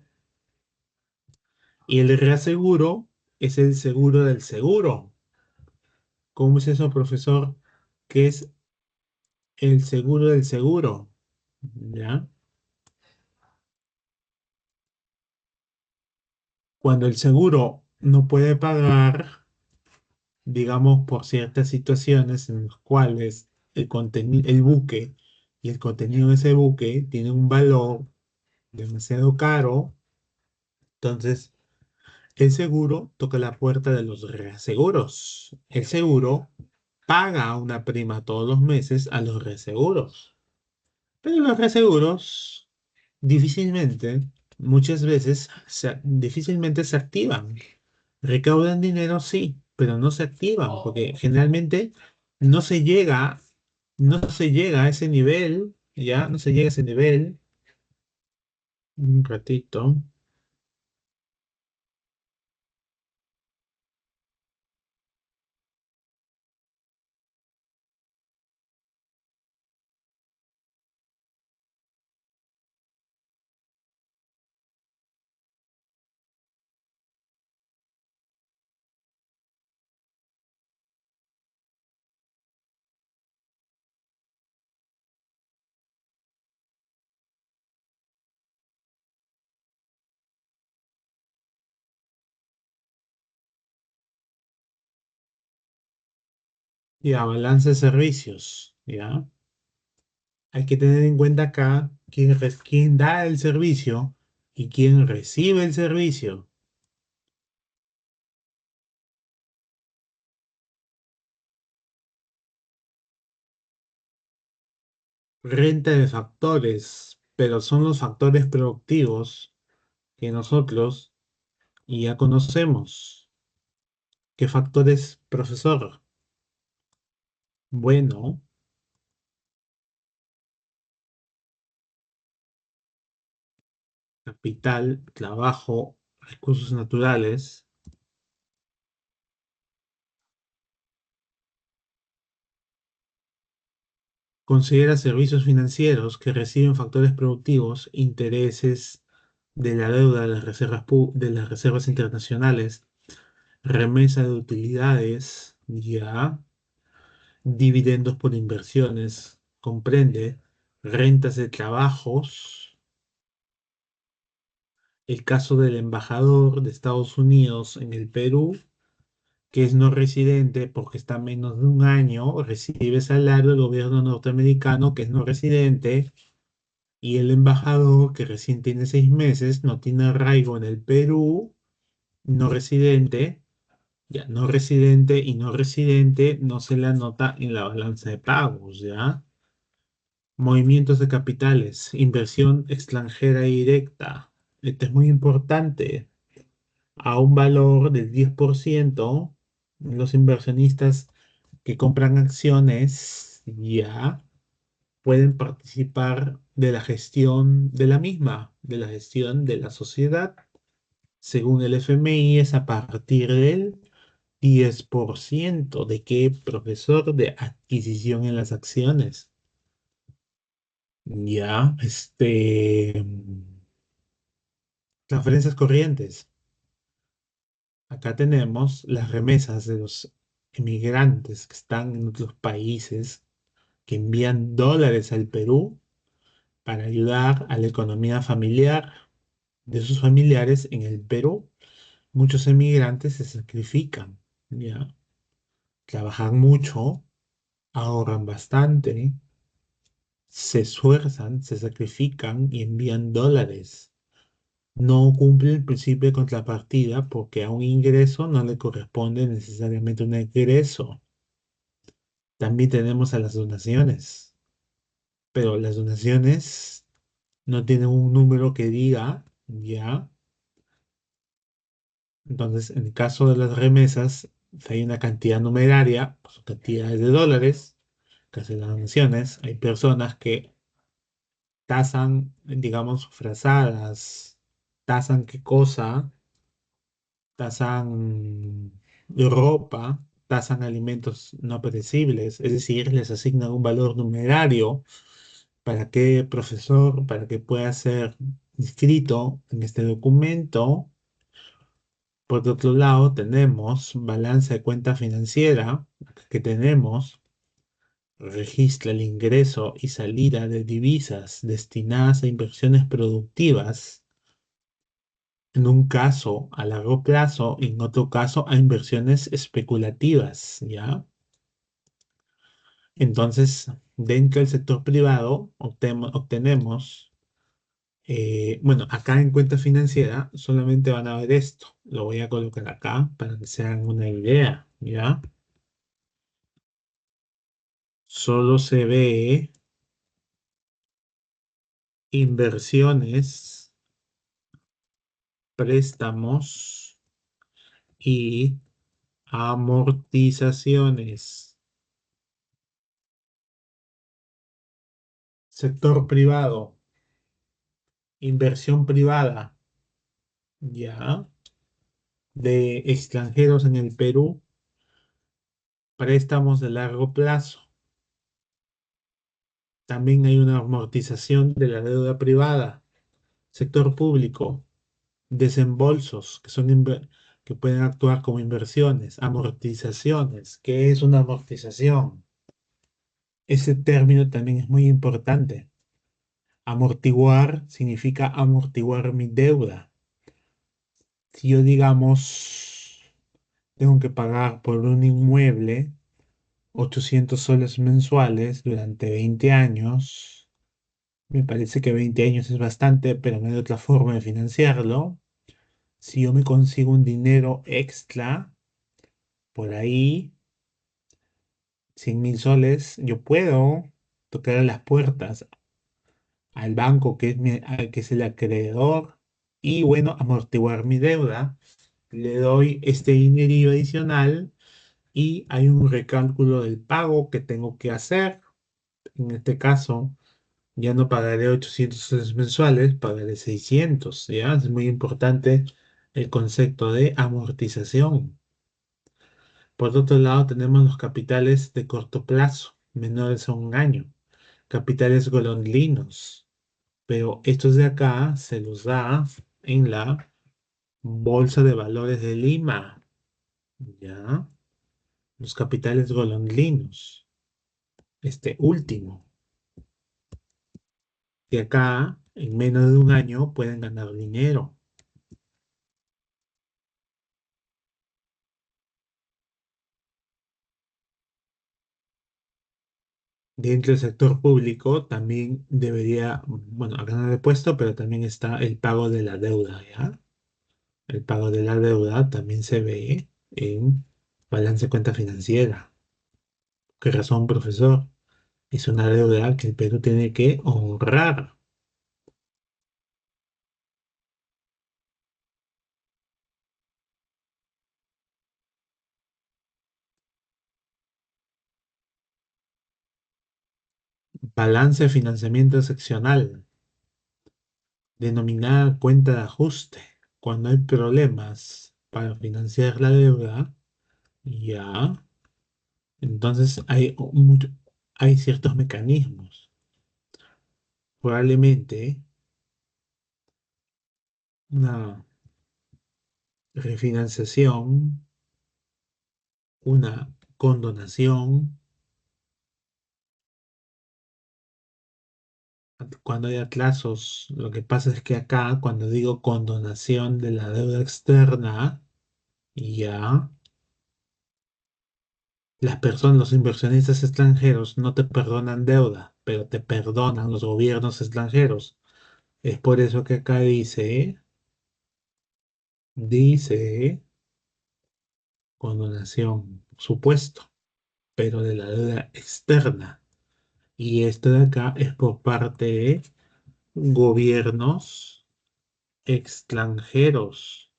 Speaker 1: Y el reaseguro es el seguro del seguro. ¿Cómo es eso, profesor? ¿Qué es el seguro del seguro? ¿Ya? Cuando el seguro no puede pagar, digamos, por ciertas situaciones en las cuales el buque y el contenido de ese buque tiene un valor demasiado caro, entonces el seguro toca la puerta de los reaseguros. El seguro paga una prima todos los meses a los reaseguros, pero los reaseguros difícilmente, muchas veces, difícilmente se activan. Recaudan dinero, sí, pero no se activan porque generalmente no se llega, no se llega a ese nivel, ya, no se llega a ese nivel. Un ratito. Ya, balance de servicios, ya. Hay que tener en cuenta acá quién da el servicio y quién recibe el servicio. Renta de factores, pero son los factores productivos que nosotros ya conocemos. ¿Qué factores, profesor? Bueno, capital, trabajo, recursos naturales. Considera servicios financieros que reciben factores productivos, intereses de la deuda de las de las reservas internacionales, remesa de utilidades, ya, dividendos por inversiones, comprende, rentas de trabajos, el caso del embajador de Estados Unidos en el Perú, que es no residente porque está menos de un año, recibe salario del gobierno norteamericano, que es no residente, y el embajador, que recién tiene 6 meses, no tiene arraigo en el Perú, no residente. Ya, no residente y no residente no se le anota en la balanza de pagos, ¿ya? Movimientos de capitales, inversión extranjera directa. Esto es muy importante. A un valor del 10%, los inversionistas que compran acciones ya pueden participar de la gestión de la misma, de la gestión de la sociedad. Según el FMI, es a partir del 10% de qué, profesor, de adquisición en las acciones. Ya, transferencias corrientes. Acá tenemos las remesas de los emigrantes que están en otros países que envían dólares al Perú para ayudar a la economía familiar. de sus familiares en el Perú. Muchos emigrantes se sacrifican, ¿ya? Trabajan mucho, ahorran bastante, se esfuerzan, se sacrifican y envían dólares. No cumple el principio de contrapartida porque a un ingreso no le corresponde necesariamente un egreso. También tenemos a las donaciones, pero las donaciones no tienen un número que diga, ¿ya? Entonces, en el caso de las remesas, si hay una cantidad numeraria, pues, cantidades de dólares que hacen las donaciones. Hay personas que tasan, digamos, frazadas, tasan qué cosa, tasan ropa, tasan alimentos no perecibles, es decir, les asignan un valor numerario para que profesor, para que pueda ser inscrito en este documento. Por otro lado, tenemos balance de cuenta financiera que tenemos, registra el ingreso y salida de divisas destinadas a inversiones productivas, en un caso a largo plazo y en otro caso a inversiones especulativas, ¿ya? Entonces, dentro del sector privado obtenemos, bueno, acá en cuenta financiera solamente van a ver esto. Lo voy a colocar acá para que se hagan una idea, ¿ya? Solo se ve inversiones, préstamos y amortizaciones. Sector privado, inversión privada, ya, de extranjeros en el Perú, préstamos de largo plazo. También hay una amortización de la deuda privada. Sector público, desembolsos, que pueden actuar como inversiones. Amortizaciones, ¿qué es una amortización? Ese término también es muy importante. Amortiguar significa amortiguar mi deuda. Si yo, digamos, tengo que pagar por un inmueble 800 soles mensuales durante 20 años, me parece que 20 años es bastante, pero no hay otra forma de financiarlo. Si yo me consigo un dinero extra por ahí, 100.000 soles, yo puedo tocar a las puertas al banco que es el acreedor y, bueno, amortiguar mi deuda. Le doy este dinero adicional y hay un recálculo del pago que tengo que hacer. En este caso, ya no pagaré 800 soles mensuales, pagaré 600, ¿ya? Es muy importante el concepto de amortización. Por otro lado, tenemos los capitales de corto plazo, menores a un año, capitales golondrinos, pero estos de acá se los da en la Bolsa de Valores de Lima, ¿ya? Los capitales golondrinos, este último, que acá en menos de un año pueden ganar dinero. Dentro del sector público también debería, bueno, acá no lo he puesto, pero también está el pago de la deuda, ¿ya? El pago de la deuda también se ve en balance de cuenta financiera. ¿Qué razón, profesor? Es una deuda que el Perú tiene que honrar. Balance de financiamiento seccional, denominada cuenta de ajuste. Cuando hay problemas para financiar la deuda, ya, entonces hay ciertos mecanismos. Probablemente una refinanciación, una condonación, cuando hay atrasos, lo que pasa es que acá, cuando digo condonación de la deuda externa, ya, las personas, los inversionistas extranjeros no te perdonan deuda, pero te perdonan los gobiernos extranjeros. Es por eso que acá dice condonación, por supuesto, pero de la deuda externa. Y esto de acá es por parte de gobiernos extranjeros.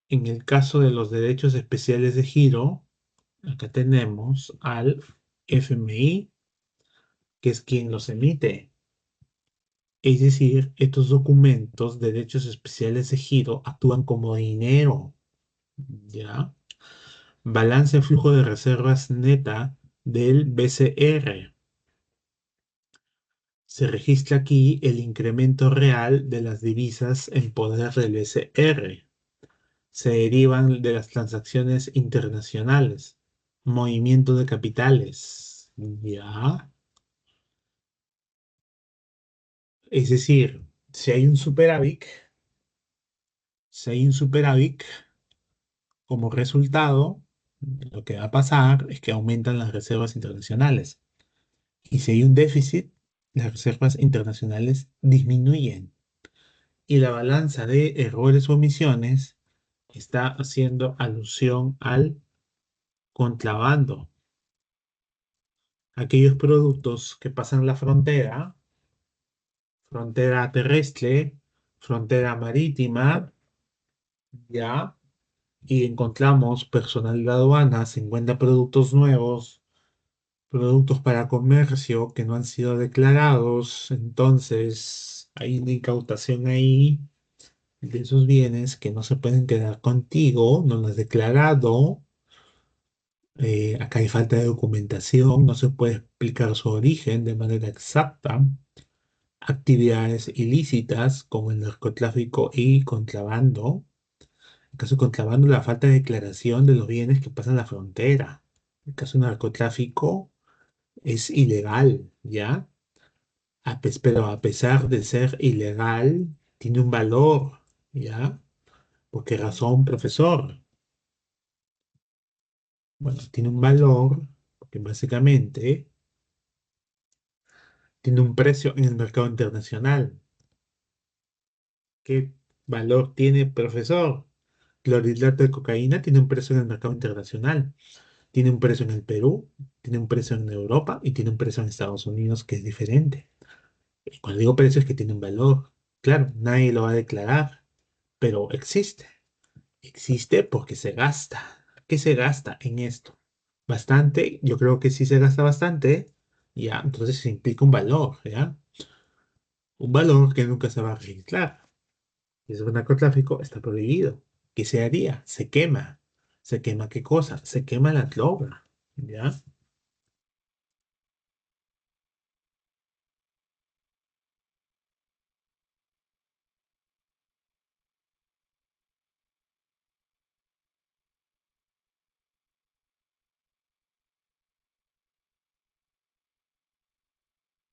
Speaker 1: En el caso de los derechos especiales de giro, acá tenemos al FMI, que es quien los emite. Es decir, estos documentos, derechos especiales de giro, actúan como dinero, ¿ya? Balance de flujo de reservas neta del BCR. Se registra aquí el incremento real de las divisas en poder del BCR. Se derivan de las transacciones internacionales, movimiento de capitales, ¿ya? Es decir, si hay un superávit, si hay un superávit, como resultado, lo que va a pasar es que aumentan las reservas internacionales. Y si hay un déficit, las reservas internacionales disminuyen. Y la balanza de errores o omisiones está haciendo alusión al contrabando. Aquellos productos que pasan la frontera, frontera terrestre, frontera marítima, ya, y encontramos personal de aduana, 50 productos nuevos, productos para comercio que no han sido declarados, entonces hay una incautación ahí de esos bienes que no se pueden quedar contigo, no lo has declarado, acá hay falta de documentación, no se puede explicar su origen de manera exacta, actividades ilícitas como el narcotráfico y contrabando. En el caso de contrabando, la falta de declaración de los bienes que pasan la frontera. En el caso de narcotráfico, es ilegal, ¿ya? Pero a pesar de ser ilegal, tiene un valor, ¿ya? ¿Por qué razón, profesor? Bueno, tiene un valor porque básicamente tiene un precio en el mercado internacional. ¿Qué valor tiene, profesor? Clorhidrato de cocaína tiene un precio en el mercado internacional. Tiene un precio en el Perú, tiene un precio en Europa y tiene un precio en Estados Unidos que es diferente. Y cuando digo precio es que tiene un valor. Claro, nadie lo va a declarar, pero existe. Existe porque se gasta. ¿Qué se gasta en esto? Bastante, yo creo que sí se gasta bastante, ya, entonces se implica un valor, ¿ya? Un valor que nunca se va a registrar. Si es un narcotráfico, está prohibido. ¿Qué se haría? Se quema. ¿Se quema qué cosa? Se quema la droga, ¿ya?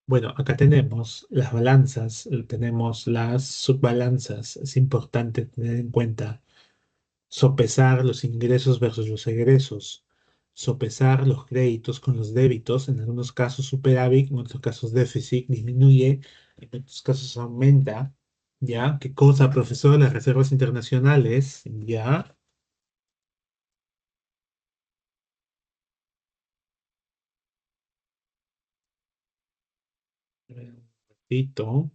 Speaker 1: Bueno, acá tenemos las balanzas, tenemos las subbalanzas. Es importante tener en cuenta sopesar los ingresos versus los egresos, sopesar los créditos con los débitos, en algunos casos superávit, en otros casos déficit disminuye, en otros casos aumenta, ¿ya? ¿Qué cosa, profesor? Las reservas internacionales, ¿ya? Un ratito.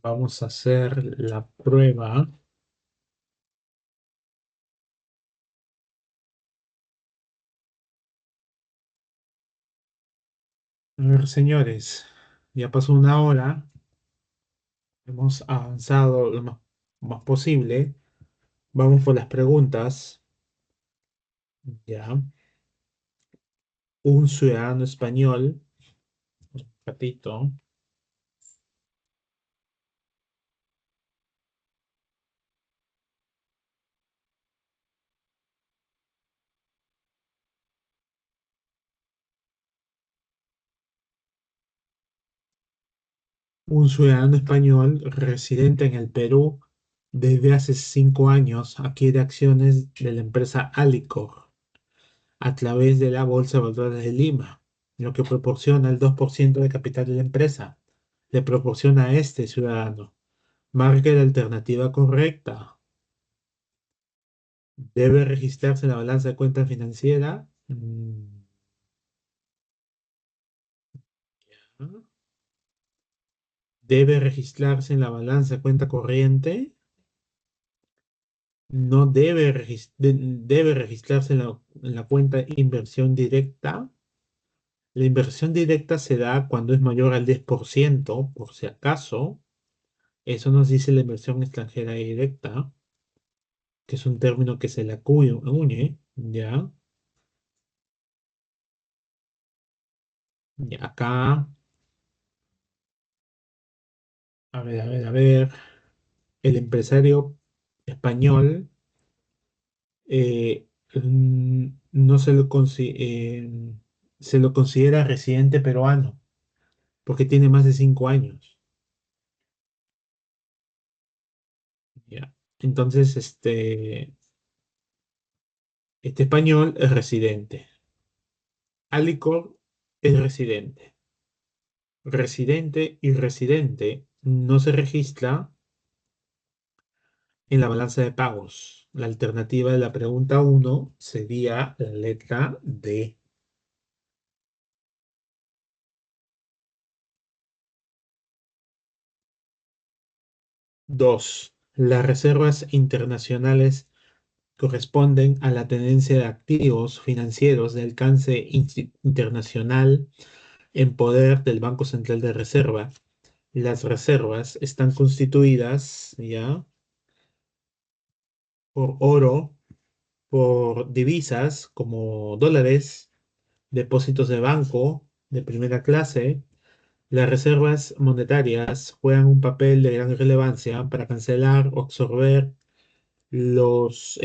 Speaker 1: Vamos a hacer la prueba. A ver, señores, ya pasó una hora, hemos avanzado lo más posible. Vamos por las preguntas, ¿ya? Un ciudadano español, ratito, Un ciudadano español residente en el Perú desde hace 5 años adquiere acciones de la empresa Alicor a través de la Bolsa de Valores de Lima, lo que proporciona el 2% de capital de la empresa. Le proporciona a este ciudadano. Marque la alternativa correcta. Debe registrarse en la balanza de cuenta financiera. ¿No? Debe registrarse en la balanza de cuenta corriente. No debe registrarse en la cuenta inversión directa. La inversión directa se da cuando es mayor al 10%, por si acaso. Eso nos dice la inversión extranjera directa, que es un término que se le acuñe, ¿ya? Y acá, a ver, a ver, a ver, el empresario español no se lo considera residente peruano, porque tiene más de 5 años, ¿ya? Entonces, este español es residente. Alicor es residente. Residente y residente no se registra en la balanza de pagos. La alternativa de la pregunta uno sería la letra D. 2. Las reservas internacionales corresponden a la tenencia de activos financieros de alcance internacional en poder del Banco Central de Reserva. Las reservas están constituidas ya por oro, por divisas como dólares, depósitos de banco de primera clase. Las reservas monetarias juegan un papel de gran relevancia para cancelar o absorber los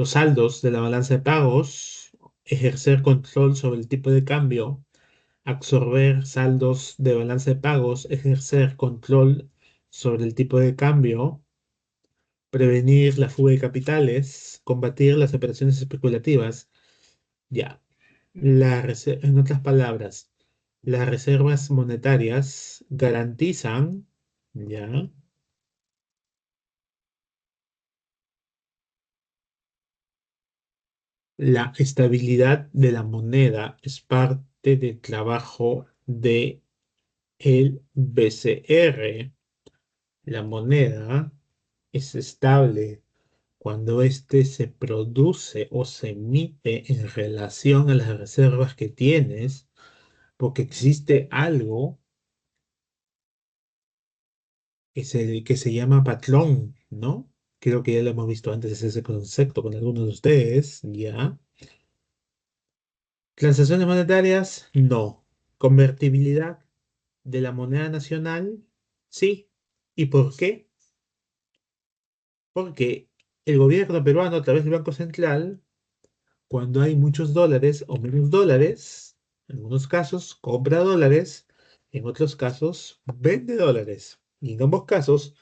Speaker 1: saldos de la balanza de pagos, ejercer control sobre el tipo de cambio, absorber saldos de balanza de pagos, ejercer control sobre el tipo de cambio, prevenir la fuga de capitales, combatir las operaciones especulativas. Ya, en otras palabras, las reservas monetarias garantizan, ya, la estabilidad de la moneda. Es parte del trabajo de el BCR. La moneda es estable cuando éste se produce o se emite en relación a las reservas que tienes, porque existe algo que se llama patrón, ¿no? Creo que ya lo hemos visto antes ese concepto con algunos de ustedes, ¿ya? Transacciones monetarias, no. Convertibilidad de la moneda nacional, sí. ¿Y por qué? Porque el gobierno peruano, a través del Banco Central, cuando hay muchos dólares o menos dólares, en algunos casos compra dólares, en otros casos vende dólares. Y en ambos casos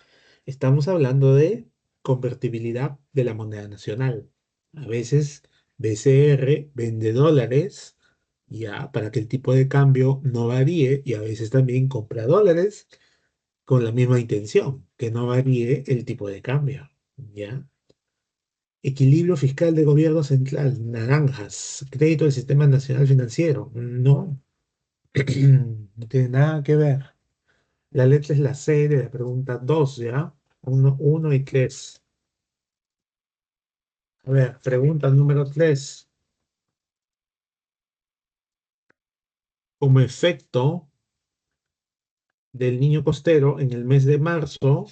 Speaker 1: estamos hablando de convertibilidad de la moneda nacional. A veces BCR vende dólares ya para que el tipo de cambio no varíe y a veces también compra dólares con la misma intención, que no varíe el tipo de cambio. ¿Ya? Equilibrio fiscal del gobierno central, naranjas. Crédito del sistema nacional financiero, no. No tiene nada que ver. La letra es la C de la pregunta 2, ¿ya? Uno y 3. A ver, pregunta número 3. Como efecto del niño costero, en el mes de marzo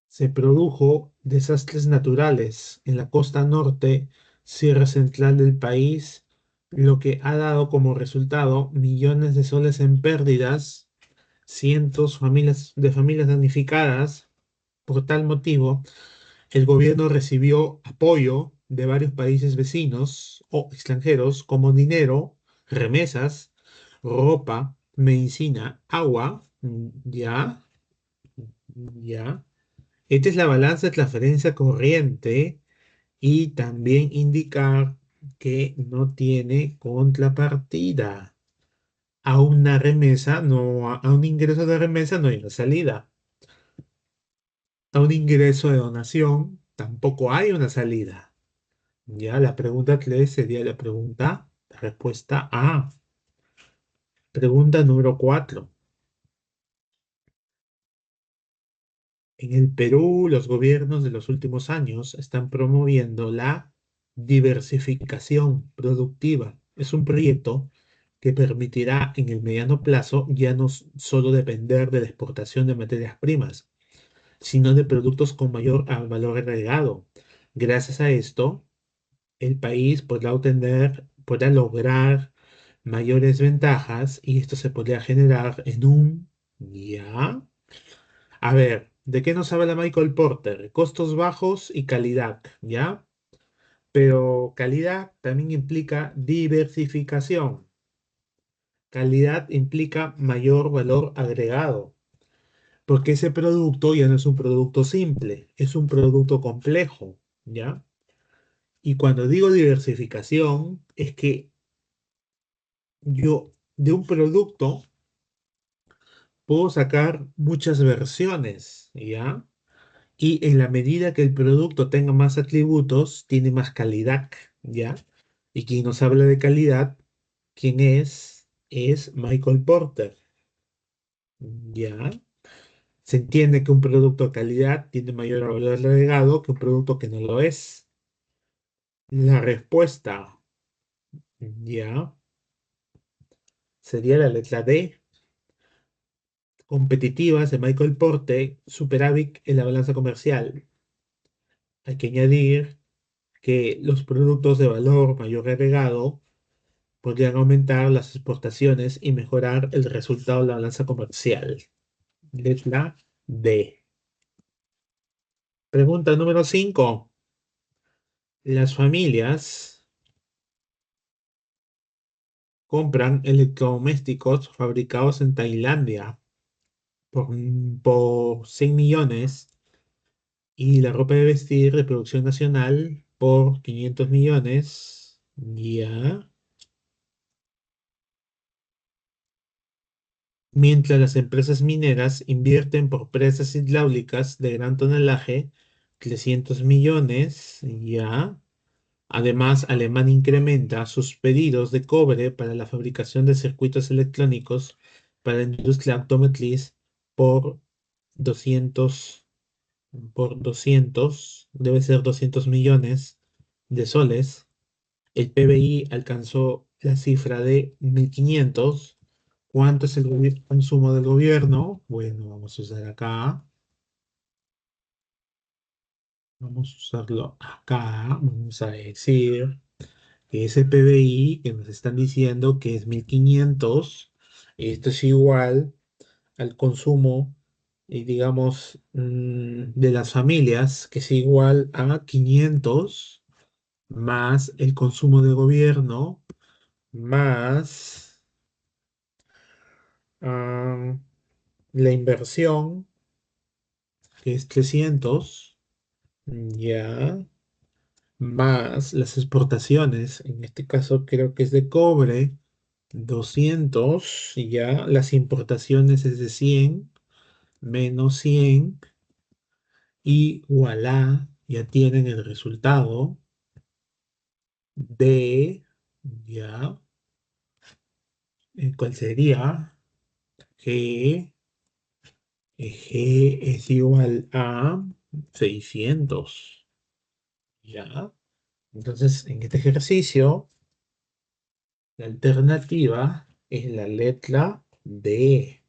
Speaker 1: se produjo desastres naturales en la costa norte, sierra central del país, lo que ha dado como resultado millones de soles en pérdidas, cientos de familias damnificadas. Por tal motivo, el gobierno recibió apoyo de varios países vecinos o extranjeros como dinero remesas, ropa, medicina, agua, ya, ya. Esta es la balanza de transferencia corriente y también indicar que no tiene contrapartida. A una remesa, no, a un ingreso de remesa no hay una salida. A un ingreso de donación tampoco hay una salida. Ya, la pregunta 3 sería la respuesta A. Pregunta número 4. En el Perú, los gobiernos de los últimos años están promoviendo la diversificación productiva. Es un proyecto que permitirá en el mediano plazo ya no solo depender de la exportación de materias primas, sino de productos con mayor valor agregado. Gracias a esto, el país podrá lograr mayores ventajas y esto se podría generar en un ya. A ver, ¿de qué nos habla Michael Porter? Costos bajos y calidad, ¿ya? Pero calidad también implica diversificación. Calidad implica mayor valor agregado, porque ese producto ya no es un producto simple, es un producto complejo, ¿ya? Y cuando digo diversificación, es que yo de un producto puedo sacar muchas versiones, ¿ya? Y en la medida que el producto tenga más atributos, tiene más calidad, ¿ya? Y quien nos habla de calidad, ¿quién es? Es Michael Porter, ¿ya? Se entiende que un producto de calidad tiene mayor valor agregado que un producto que no lo es. La respuesta, ¿ya? Sería la letra D. Competitivas de Michael Porter, superávit en la balanza comercial. Hay que añadir que los productos de valor mayor agregado podrían aumentar las exportaciones y mejorar el resultado de la balanza comercial. Letra D. Pregunta número 5. Las familias compran electrodomésticos fabricados en Tailandia por, por 100 millones y la ropa de vestir de producción nacional por 500 millones. Ya. Mientras las empresas mineras invierten por presas hidráulicas de gran tonelaje 300 millones, ya. Además, Alemania incrementa sus pedidos de cobre para la fabricación de circuitos electrónicos para la industria automotriz por 200, debe ser 200 millones de soles. El PBI alcanzó la cifra de 1.500. ¿Cuánto es el consumo del gobierno? Bueno, vamos a usar acá. Vamos a usarlo acá. Vamos a decir que ese PBI que nos están diciendo que es 1.500, esto es igual al consumo, digamos, de las familias, que es igual a 500 más el consumo de gobierno, más ah, la inversión, que es 300, ya, más las exportaciones, en este caso creo que es de cobre, 200, ya, las importaciones es de 100, menos 100, y voilà, ya tienen el resultado de, ya, ¿cuál sería? G, G es igual a 600, ya. Entonces, en este ejercicio, la alternativa es la letra D,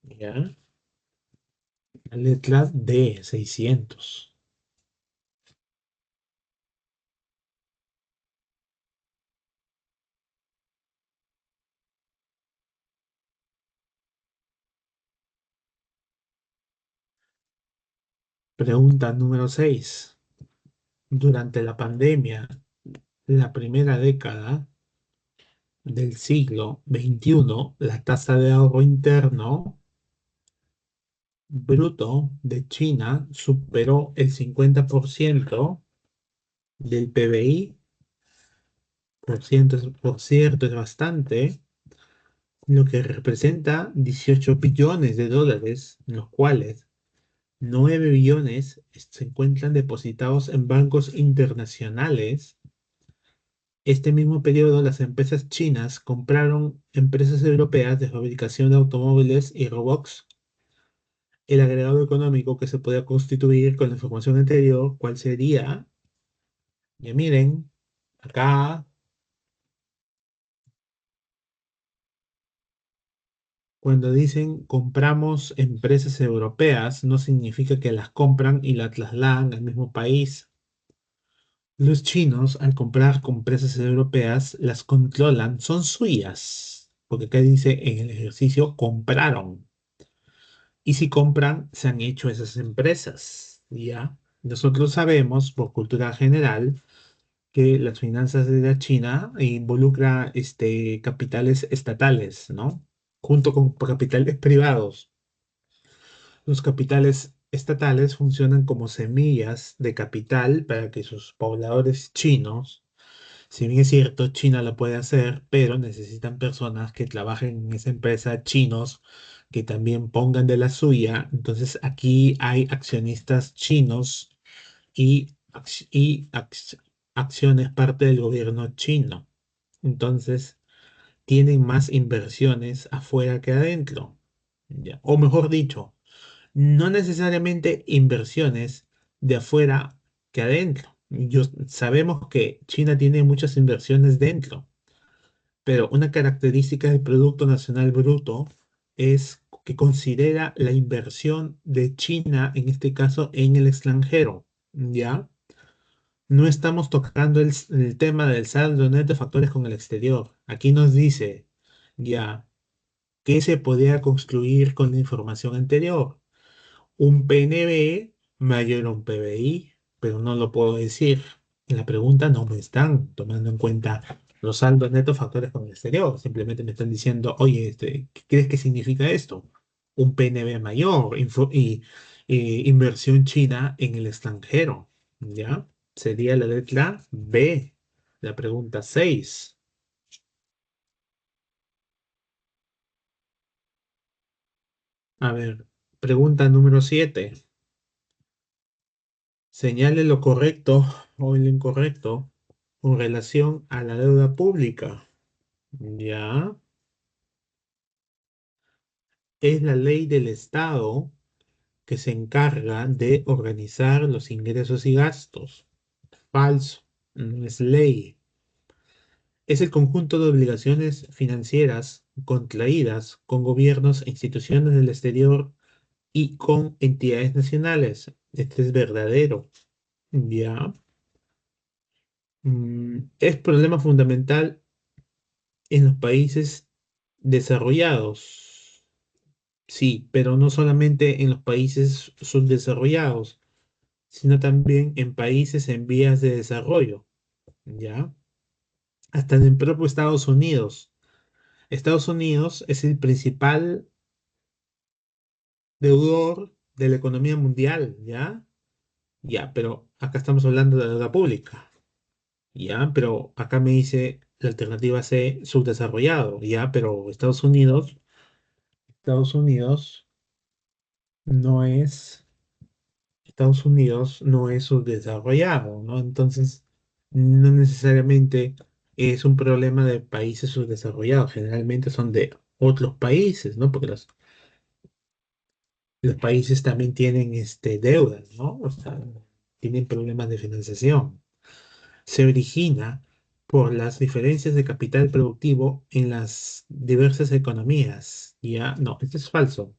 Speaker 1: ¿ya? La letra D, 600. Pregunta número 6. Durante la pandemia, la primera década, del siglo XXI, la tasa de ahorro interno bruto de China superó el 50% del PBI. Por cierto, es bastante, lo que representa 18 billones de dólares, en los cuales 9 billones se encuentran depositados en bancos internacionales. Este mismo periodo, las empresas chinas compraron empresas europeas de fabricación de automóviles y robots. El agregado económico que se podía constituir con la información anterior, ¿cuál sería? Ya miren, acá, cuando dicen compramos empresas europeas, no significa que las compran y las trasladan al mismo país. Los chinos, al comprar con empresas europeas, las controlan, son suyas, porque acá dice en el ejercicio compraron. Y si compran, se han hecho esas empresas, ¿ya? Nosotros sabemos, por cultura general, que las finanzas de la China involucra capitales estatales, ¿no? Junto con capitales privados. Los capitales estatales funcionan como semillas de capital para que sus pobladores chinos, si bien es cierto, China lo puede hacer, pero necesitan personas que trabajen en esa empresa, chinos, que también pongan de la suya. Entonces aquí hay accionistas chinos y acciones parte del gobierno chino. Entonces tienen más inversiones afuera que adentro. ¿Ya? O mejor dicho, no necesariamente inversiones de afuera que adentro. Sabemos que China tiene muchas inversiones dentro, pero una característica del Producto Nacional Bruto es que considera la inversión de China, en este caso, en el extranjero, ¿ya? No estamos tocando el tema del saldo neto de factores con el exterior. Aquí nos dice, ya, que se podía construir con la información anterior. Un PNB mayor a un PBI, pero no lo puedo decir. En la pregunta no me están tomando en cuenta los saldos netos factores con el exterior. Simplemente me están diciendo, oye, ¿qué crees que significa esto? Un PNB mayor y inversión china en el extranjero. ¿Ya? Sería la letra B, la pregunta 6. A ver, pregunta número 7. Señale lo correcto o lo incorrecto con relación a la deuda pública. Ya, es la ley del Estado que se encarga de organizar los ingresos y gastos. Falso, no es ley. Es el conjunto de obligaciones financieras contraídas con gobiernos e instituciones del exterior y con entidades nacionales. Este es verdadero. Ya. Es problema fundamental en los países desarrollados. Sí, pero no solamente en los países subdesarrollados, sino también en países en vías de desarrollo, ¿ya? Hasta en el propio Estados Unidos. Estados Unidos es el principal deudor de la economía mundial, ¿ya? Ya, pero acá estamos hablando de deuda pública, ¿ya? Pero acá me dice la alternativa C, subdesarrollado, ¿ya? Pero Estados Unidos no es subdesarrollado, ¿no? Entonces, no necesariamente es un problema de países subdesarrollados, generalmente son de otros países, ¿no? Porque los países también tienen deudas, ¿no? O sea, tienen problemas de financiación. Se origina por las diferencias de capital productivo en las diversas economías. Ya, no, esto es falso.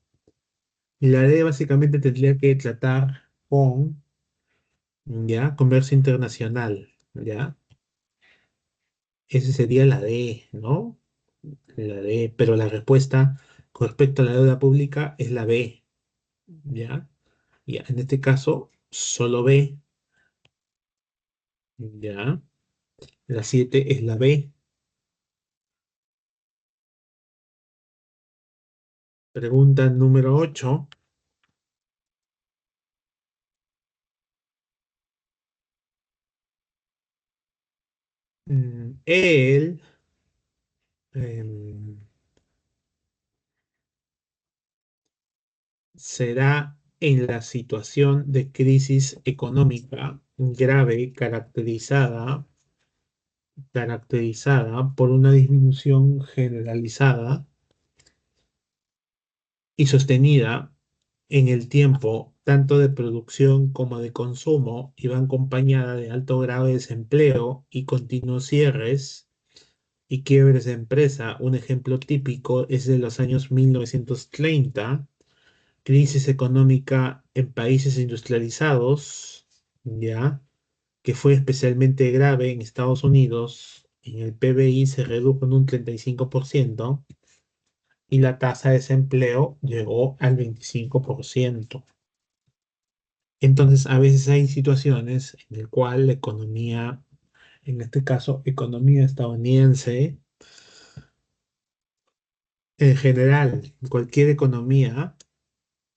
Speaker 1: La ley básicamente tendría que tratar con, ya, comercio internacional, ya. Esa sería la D, ¿no? La D, pero la respuesta con respecto a la deuda pública es la B, ¿ya? Ya, en este caso, solo B, ¿ya? La 7 es la B, Pregunta número 8. Él em, será en la situación de crisis económica grave caracterizada por una disminución generalizada y sostenida en el tiempo, tanto de producción como de consumo, y va acompañada de alto grado de desempleo y continuos cierres y quiebres de empresa. Un ejemplo típico es de los años 1930, crisis económica en países industrializados, ¿ya? Que fue especialmente grave en Estados Unidos. En el PBI se redujo en un 35% y la tasa de desempleo llegó al 25%. Entonces, a veces hay situaciones en las cuales la economía, en este caso, economía estadounidense, en general, cualquier economía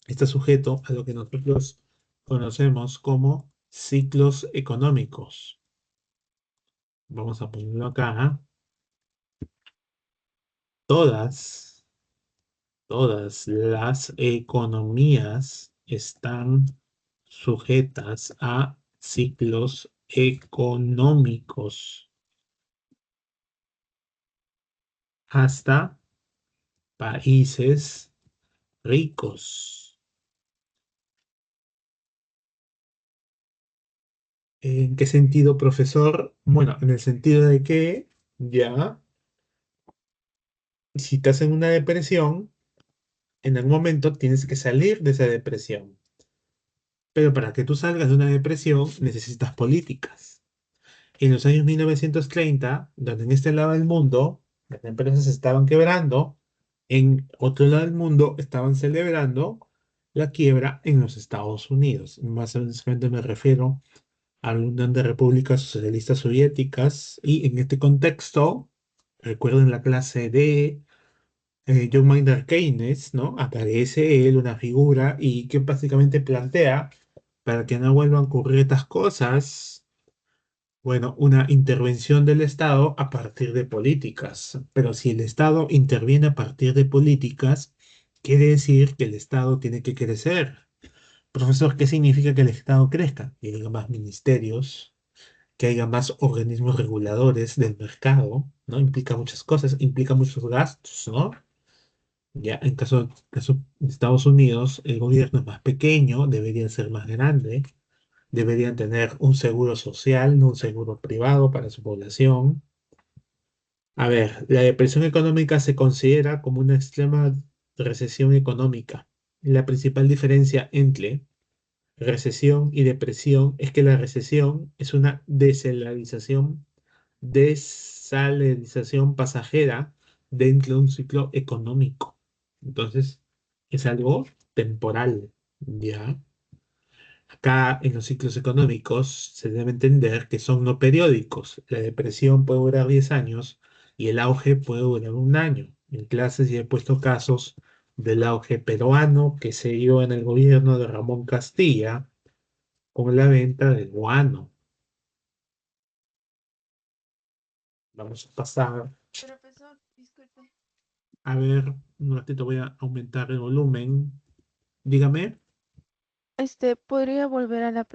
Speaker 1: está sujeto a lo que nosotros conocemos como ciclos económicos. Vamos a ponerlo acá. Todas, todas las economías están sujetas a ciclos económicos hasta países ricos. ¿En qué sentido, profesor? Bueno, en el sentido de que ya, si estás en una depresión, en algún momento tienes que salir de esa depresión. Pero para que tú salgas de una depresión necesitas políticas. En los años 1930, donde en este lado del mundo las empresas estaban quebrando, en otro lado del mundo estaban celebrando la quiebra en los Estados Unidos. Más específicamente me refiero a la Unión de Repúblicas Socialistas Soviéticas y en este contexto, recuerden la clase de John Maynard Keynes, ¿no? Aparece él, una figura, y que básicamente plantea, para que no vuelvan a ocurrir estas cosas, bueno, una intervención del Estado a partir de políticas. Pero si el Estado interviene a partir de políticas, quiere decir que el Estado tiene que crecer. Profesor, ¿qué significa que el Estado crezca? Que haya más ministerios, que haya más organismos reguladores del mercado, ¿no? Implica muchas cosas, implica muchos gastos, ¿no? Ya en caso de Estados Unidos, el gobierno es más pequeño, debería ser más grande, deberían tener un seguro social, no un seguro privado para su población. A ver, la depresión económica se considera como una extrema recesión económica. La principal diferencia entre recesión y depresión es que la recesión es una desalarización pasajera dentro de un ciclo económico. Entonces, es algo temporal, ¿ya? Acá en los ciclos económicos se debe entender que son no periódicos. La depresión puede durar 10 años y el auge puede durar un año. En clases ya he puesto casos del auge peruano que se dio en el gobierno de Ramón Castilla con la venta del guano. Vamos a pasar,
Speaker 3: Profesor, disculpe.
Speaker 1: a ver, un ratito voy a aumentar el volumen. Dígame.
Speaker 3: ¿Podría volver a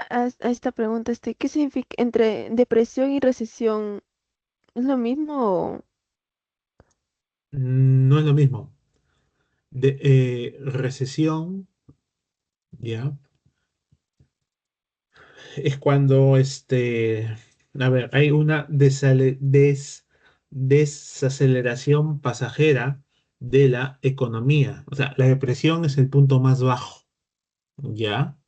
Speaker 3: a esta pregunta? ¿Qué significa entre depresión y recesión? ¿Es lo mismo?
Speaker 1: No es lo mismo. Recesión, ¿ya? Es cuando, a ver, hay una desaceleración pasajera de la economía. O sea, la depresión es el punto más bajo, ¿ya?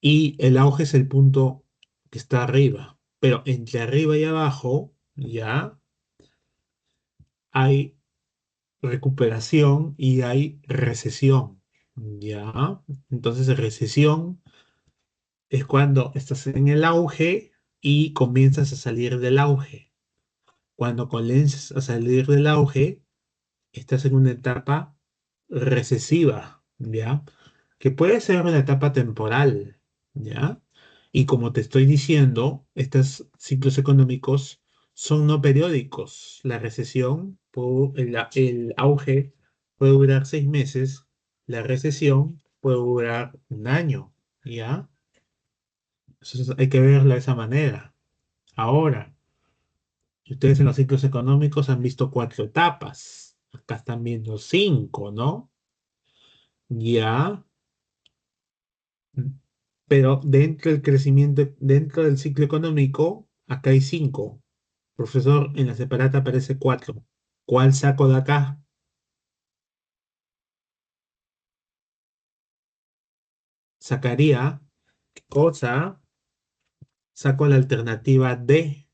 Speaker 1: Y el auge es el punto que está arriba. Pero entre arriba y abajo, ¿ya? Hay recuperación y hay recesión, ¿ya? Entonces, recesión es cuando estás en el auge y comienzas a salir del auge. Cuando comienzas a salir del auge, estás en una etapa, recesiva, ¿ya? Que puede ser una etapa temporal, ¿ya? Y como te estoy diciendo, estos ciclos económicos son no periódicos. La recesión, el auge puede durar 6 meses, la recesión puede durar un año, ¿ya? Entonces hay que verlo de esa manera. Ahora, ustedes en los ciclos económicos han visto 4 etapas. Acá están viendo 5, ¿no? Ya. Pero dentro del crecimiento, dentro del ciclo económico, acá hay 5. Profesor, en la separata aparece 4. ¿Cuál saco de acá? Sacaría, ¿qué cosa? Saco la alternativa D,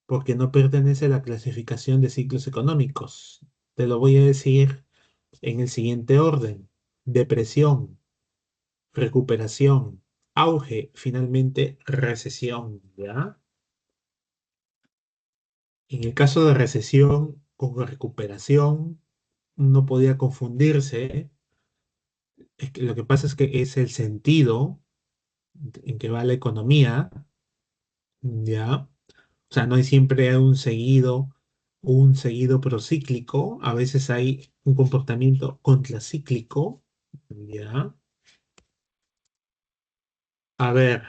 Speaker 1: porque no pertenece a la clasificación de ciclos económicos. Te lo voy a decir en el siguiente orden: depresión, recuperación, auge, finalmente recesión, ¿ya? En el caso de recesión con recuperación, no podía confundirse. Es que lo que pasa es que es el sentido en que va la economía, ¿ya? O sea, no hay siempre un seguido procíclico, a veces hay un comportamiento contracíclico, ¿ya? A ver,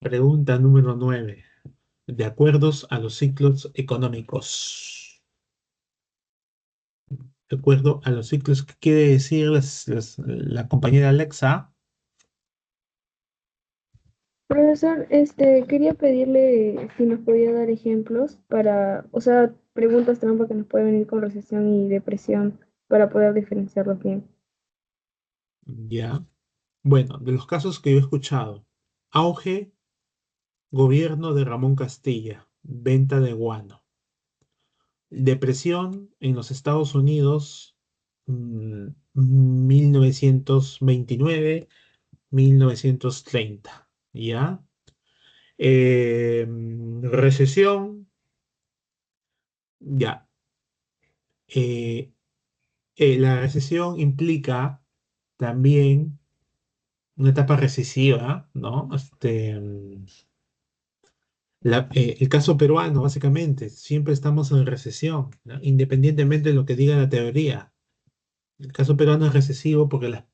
Speaker 1: pregunta número 9. De acuerdo a los ciclos económicos. De acuerdo a los ciclos, ¿qué quiere decir la compañera Alexa?
Speaker 4: Profesor, quería pedirle si nos podía dar ejemplos para, o sea, preguntas trampa que nos pueden venir con recesión y depresión para poder diferenciarlos bien.
Speaker 1: Ya. Bueno, de los casos que yo he escuchado: auge, gobierno de Ramón Castilla, venta de guano; depresión en los Estados Unidos, 1929, 1930, ¿ya? Recesión, ya. eh, la recesión implica también una etapa recesiva, ¿no? El caso peruano, básicamente, siempre estamos en recesión, ¿no? Independientemente de lo que diga la teoría. El caso peruano es recesivo porque la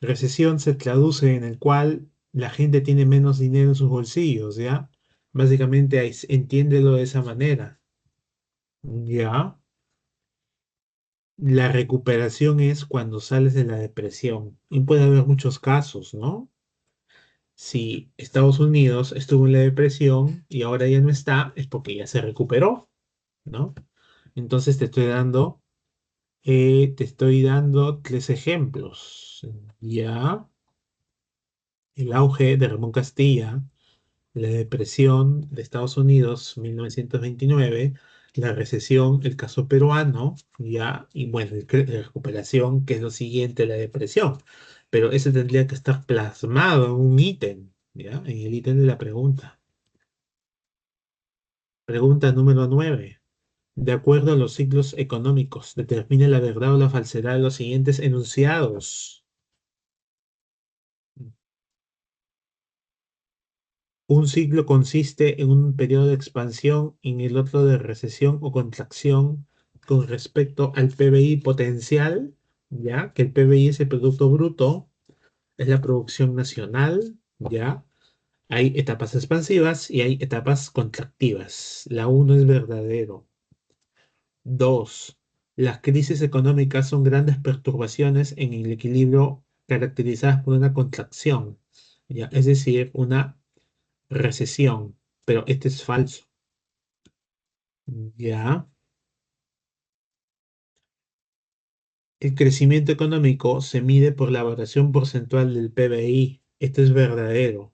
Speaker 1: recesión se traduce en el cual la gente tiene menos dinero en sus bolsillos, ¿ya? Básicamente, entiéndelo de esa manera, ¿ya? La recuperación es cuando sales de la depresión. Y puede haber muchos casos, ¿no? Si Estados Unidos estuvo en la depresión y ahora ya no está, es porque ya se recuperó, ¿no? Entonces te estoy dando 3 ejemplos. Ya, el auge de Ramón Castilla, la depresión de Estados Unidos, 1929, la recesión, el caso peruano, ya, y bueno, la recuperación, que es lo siguiente, la depresión. Pero ese tendría que estar plasmado en un ítem, ya, en el ítem de la pregunta. Pregunta número 9. De acuerdo a los ciclos económicos, determine la verdad o la falsedad de los siguientes enunciados. Un ciclo consiste en un periodo de expansión y en el otro de recesión o contracción con respecto al PBI potencial, ya que el PBI es el Producto Bruto, es la producción nacional, ya. Hay etapas expansivas y hay etapas contractivas. La uno es verdadero. 2. Las crisis económicas son grandes perturbaciones en el equilibrio caracterizadas por una contracción, ¿ya? Es decir, una recesión, pero este es falso, ¿ya? El crecimiento económico se mide por la variación porcentual del PBI. Esto es verdadero,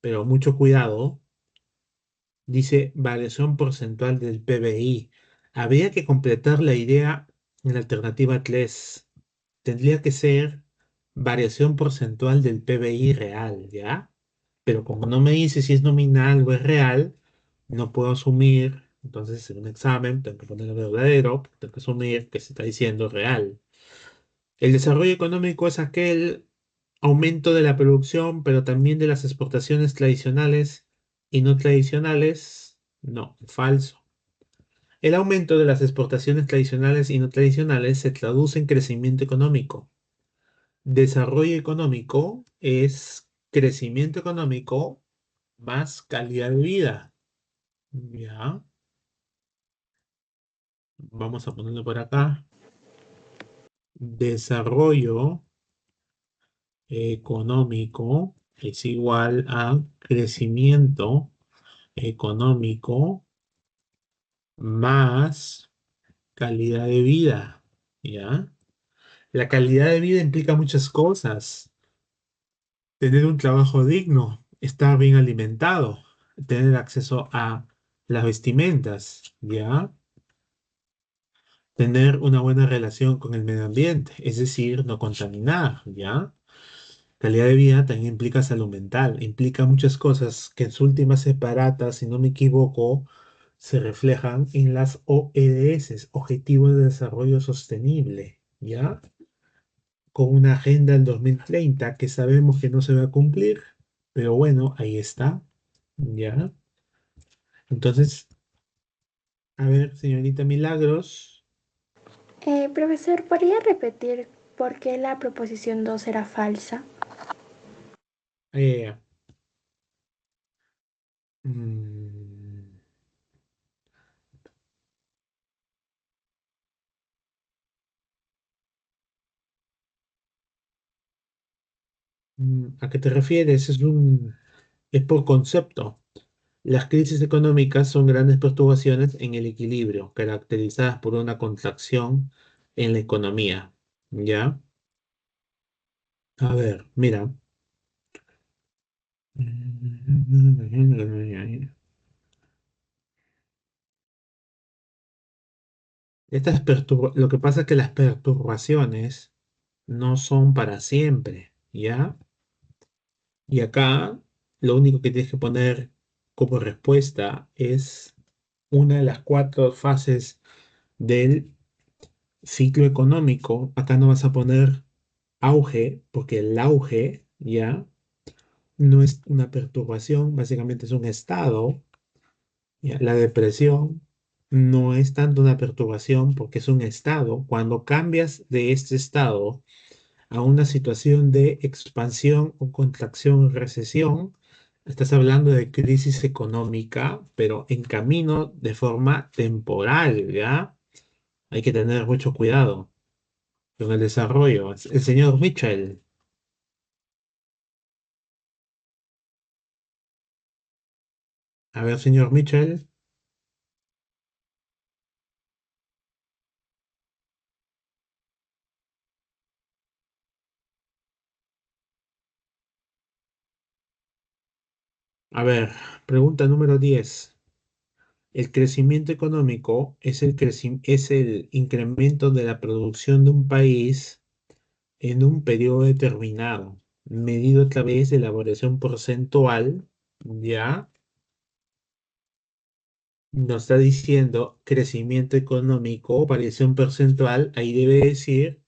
Speaker 1: pero mucho cuidado. Dice variación porcentual del PBI. Habría que completar la idea en la alternativa 3. Tendría que ser variación porcentual del PBI real, ¿ya? Pero como no me dice si es nominal o es real, no puedo asumir Entonces, en un examen, tengo que poner verdadero, tengo que asumir que se está diciendo real. El desarrollo económico es aquel aumento de la producción, pero también de las exportaciones tradicionales y no tradicionales. No, falso. El aumento de las exportaciones tradicionales y no tradicionales se traduce en crecimiento económico. Desarrollo económico es crecimiento económico más calidad de vida. Ya, vamos a ponerlo por acá. Desarrollo económico es igual a crecimiento económico más calidad de vida. ¿Ya? La calidad de vida implica muchas cosas. Tener un trabajo digno, estar bien alimentado, tener acceso a las vestimentas, ¿ya? Tener una buena relación con el medio ambiente, es decir, no contaminar, ¿ya? Calidad de vida también implica salud mental, implica muchas cosas que en su última separata, si no me equivoco, se reflejan en las ODS, Objetivos de Desarrollo Sostenible, ¿ya? Con una agenda del 2030 que sabemos que no se va a cumplir, pero bueno, ahí está, ¿ya? Entonces, a ver, señorita Milagros,
Speaker 2: Profesor, ¿podría repetir por qué la proposición 2 era falsa?
Speaker 1: eh, mm, ¿a qué te refieres? Es por concepto. Las crisis económicas son grandes perturbaciones en el equilibrio, caracterizadas por una contracción en la economía. ¿Ya? A ver, mira. Lo que pasa es que las perturbaciones no son para siempre, ¿ya? Y acá lo único que tienes que poner como respuesta es una de las cuatro fases del ciclo económico. Acá no vas a poner auge, porque el auge ya no es una perturbación, básicamente es un estado. ¿Ya? La depresión no es tanto una perturbación porque es un estado. Cuando cambias de este estado a una situación de expansión o contracción, recesión, estás hablando de crisis económica, pero en camino de forma temporal, ¿ya? Hay que tener mucho cuidado con el desarrollo. El señor Mitchell. A ver, señor Mitchell. A ver, pregunta número 10. El crecimiento económico es el incremento de la producción de un país en un periodo determinado, medido a través de la variación porcentual, ¿ya? Nos está diciendo crecimiento económico, variación porcentual, ahí debe decir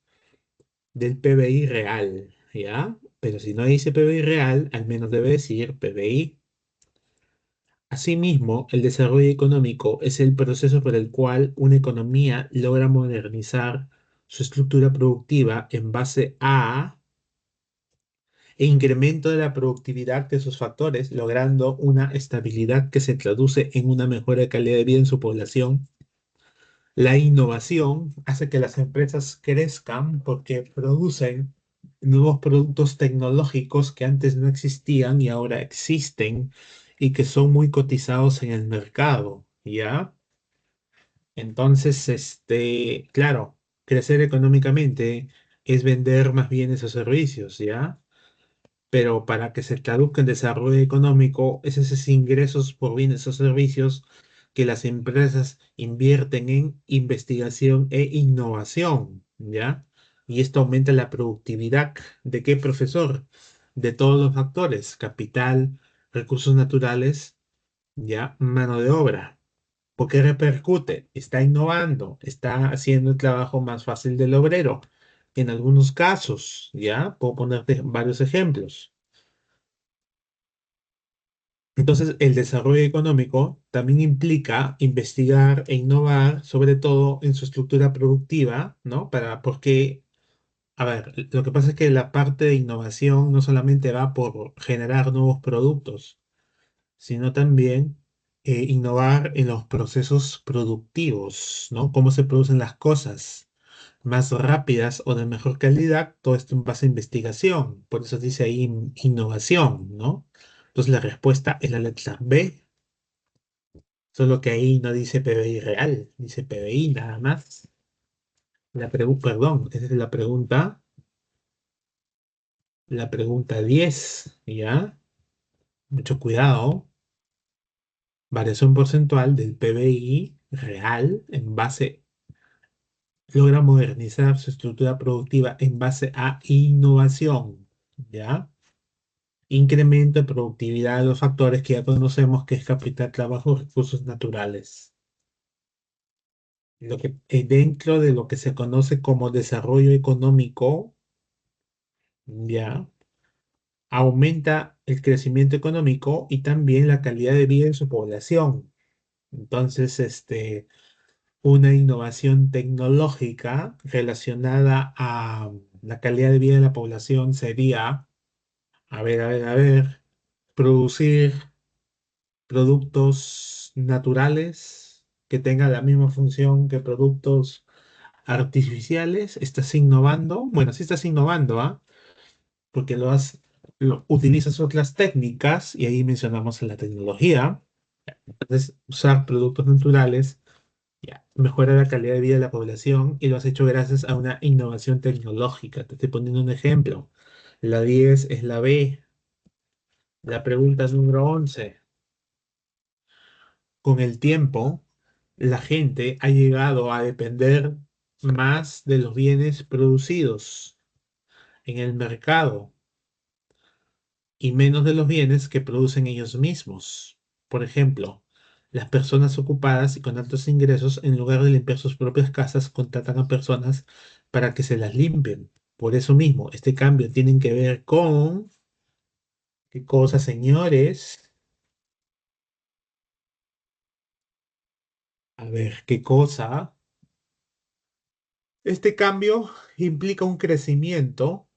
Speaker 1: del PBI real, ¿ya? Pero si no dice PBI real, al menos debe decir PBI. Asimismo, el desarrollo económico es el proceso por el cual una economía logra modernizar su estructura productiva en base a incremento de la productividad de sus factores, logrando una estabilidad que se traduce en una mejora de calidad de vida en su población. La innovación hace que las empresas crezcan porque producen nuevos productos tecnológicos que antes no existían y ahora existen y que son muy cotizados en el mercado, ¿ya? Entonces, claro, crecer económicamente es vender más bienes o servicios, ¿ya? Pero para que se traduzca en desarrollo económico, es esos ingresos por bienes o servicios que las empresas invierten en investigación e innovación, ¿ya? Y esto aumenta la productividad. ¿De qué, profesor? De todos los factores, capital, recursos naturales, ¿ya? Mano de obra. ¿Por qué repercute? Está innovando, está haciendo el trabajo más fácil del obrero. En algunos casos, ¿ya? Puedo ponerte varios ejemplos. Entonces, el desarrollo económico también implica investigar e innovar, sobre todo en su estructura productiva, ¿no? Porque, a ver, lo que pasa es que la parte de innovación no solamente va por generar nuevos productos, sino también innovar en los procesos productivos, ¿no? Cómo se producen las cosas más rápidas o de mejor calidad, todo esto en base a investigación. Por eso dice ahí innovación, ¿no? Entonces la respuesta es la letra B, solo que ahí no dice PBI real, dice PBI nada más. Perdón, esa es la pregunta 10, ¿ya? Mucho cuidado. Variación porcentual del PBI real en base, logra modernizar su estructura productiva en base a innovación, ¿ya? Incremento de productividad de los factores que ya conocemos que es capital, trabajo, recursos naturales. Dentro de lo que se conoce como desarrollo económico, ¿ya? Aumenta el crecimiento económico y también la calidad de vida en su población. Entonces, una innovación tecnológica relacionada a la calidad de vida de la población sería, a ver, producir productos naturales que tengan la misma función que productos artificiales. Estás innovando, bueno, sí estás innovando, ¿ah? Porque utilizas otras técnicas y ahí mencionamos la tecnología. Entonces, usar productos naturales. Ya, mejora la calidad de vida de la población y lo has hecho gracias a una innovación tecnológica. Te estoy poniendo un ejemplo. La 10 es la B. La pregunta número 11. Con el tiempo, la gente ha llegado a depender más de los bienes producidos en el mercado y menos de los bienes que producen ellos mismos. Por ejemplo, las personas ocupadas y con altos ingresos, en lugar de limpiar sus propias casas, contratan a personas para que se las limpien. Por eso mismo, este cambio tiene que ver con, ¿qué cosa, señores? A ver, ¿qué cosa? Este cambio implica un crecimiento.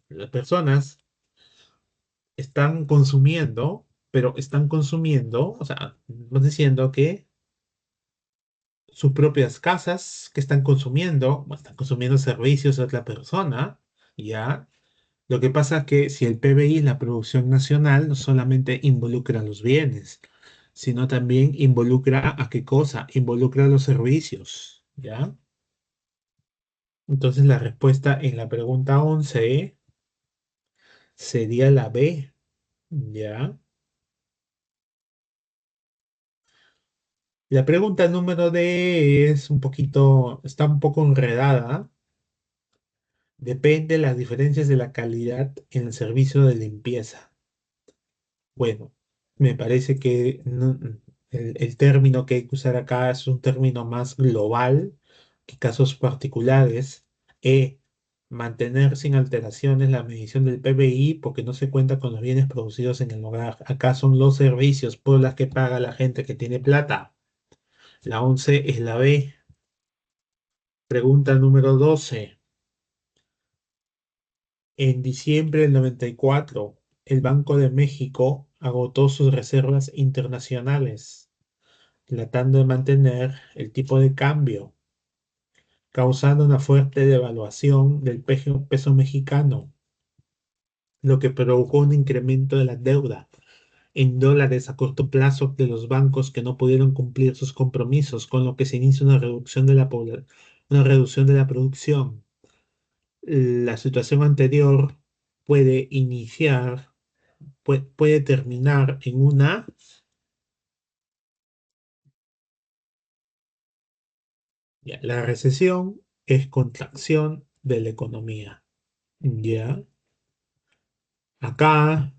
Speaker 1: Las personas están consumiendo, pero están consumiendo, o sea, estamos diciendo que sus propias casas que están consumiendo, bueno, están consumiendo servicios de otra persona, ¿ya? Lo que pasa es que si el PBI, la producción nacional, no solamente involucra los bienes, sino también involucra a qué cosa, involucra los servicios, ¿ya? Entonces la respuesta en la pregunta 11 sería la B, ¿ya? La pregunta número D está un poco enredada. Depende de las diferencias de la calidad en el servicio de limpieza. Bueno, me parece que el término que hay que usar acá es un término más global que casos particulares. Mantener sin alteraciones la medición del PBI porque no se cuenta con los bienes producidos en el hogar. Acá son los servicios por las que paga la gente que tiene plata. La 11 es la B. Pregunta número 12. En diciembre del 94, el Banco de México agotó sus reservas internacionales, tratando de mantener el tipo de cambio, causando una fuerte devaluación del peso mexicano, lo que provocó un incremento de la deuda en dólares a corto plazo de los bancos que no pudieron cumplir sus compromisos, con lo que se inicia una reducción de la producción. La situación anterior puede iniciar, puede terminar en la recesión es contracción de la economía. Ya, acá,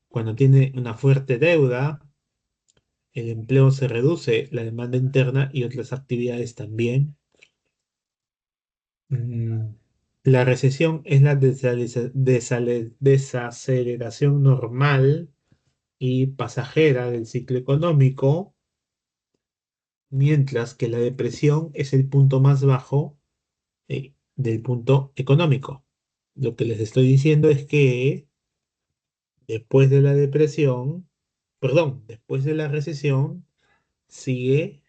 Speaker 1: cuando tiene una fuerte deuda, el empleo se reduce, la demanda interna y otras actividades también. Mm, La recesión es la desaceleración normal y pasajera del ciclo económico, mientras que la depresión es el punto más bajo del punto económico. Lo que les estoy diciendo es que después de la depresión, perdón, después de la recesión sigue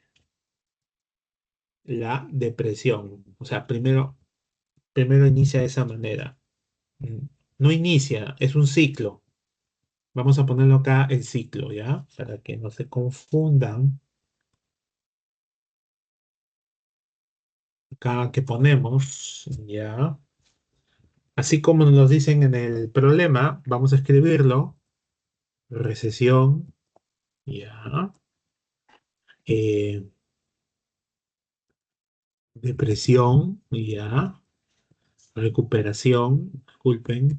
Speaker 1: la depresión. O sea, primero inicia de esa manera. Mm, No inicia, es un ciclo. Vamos a ponerlo acá el ciclo, ¿ya? Para que no se confundan. Acá que ponemos, ¿ya? Así como nos dicen en el problema, vamos a escribirlo. Recesión, ¿ya? Eh, depresión, ¿ya? Recuperación, disculpen.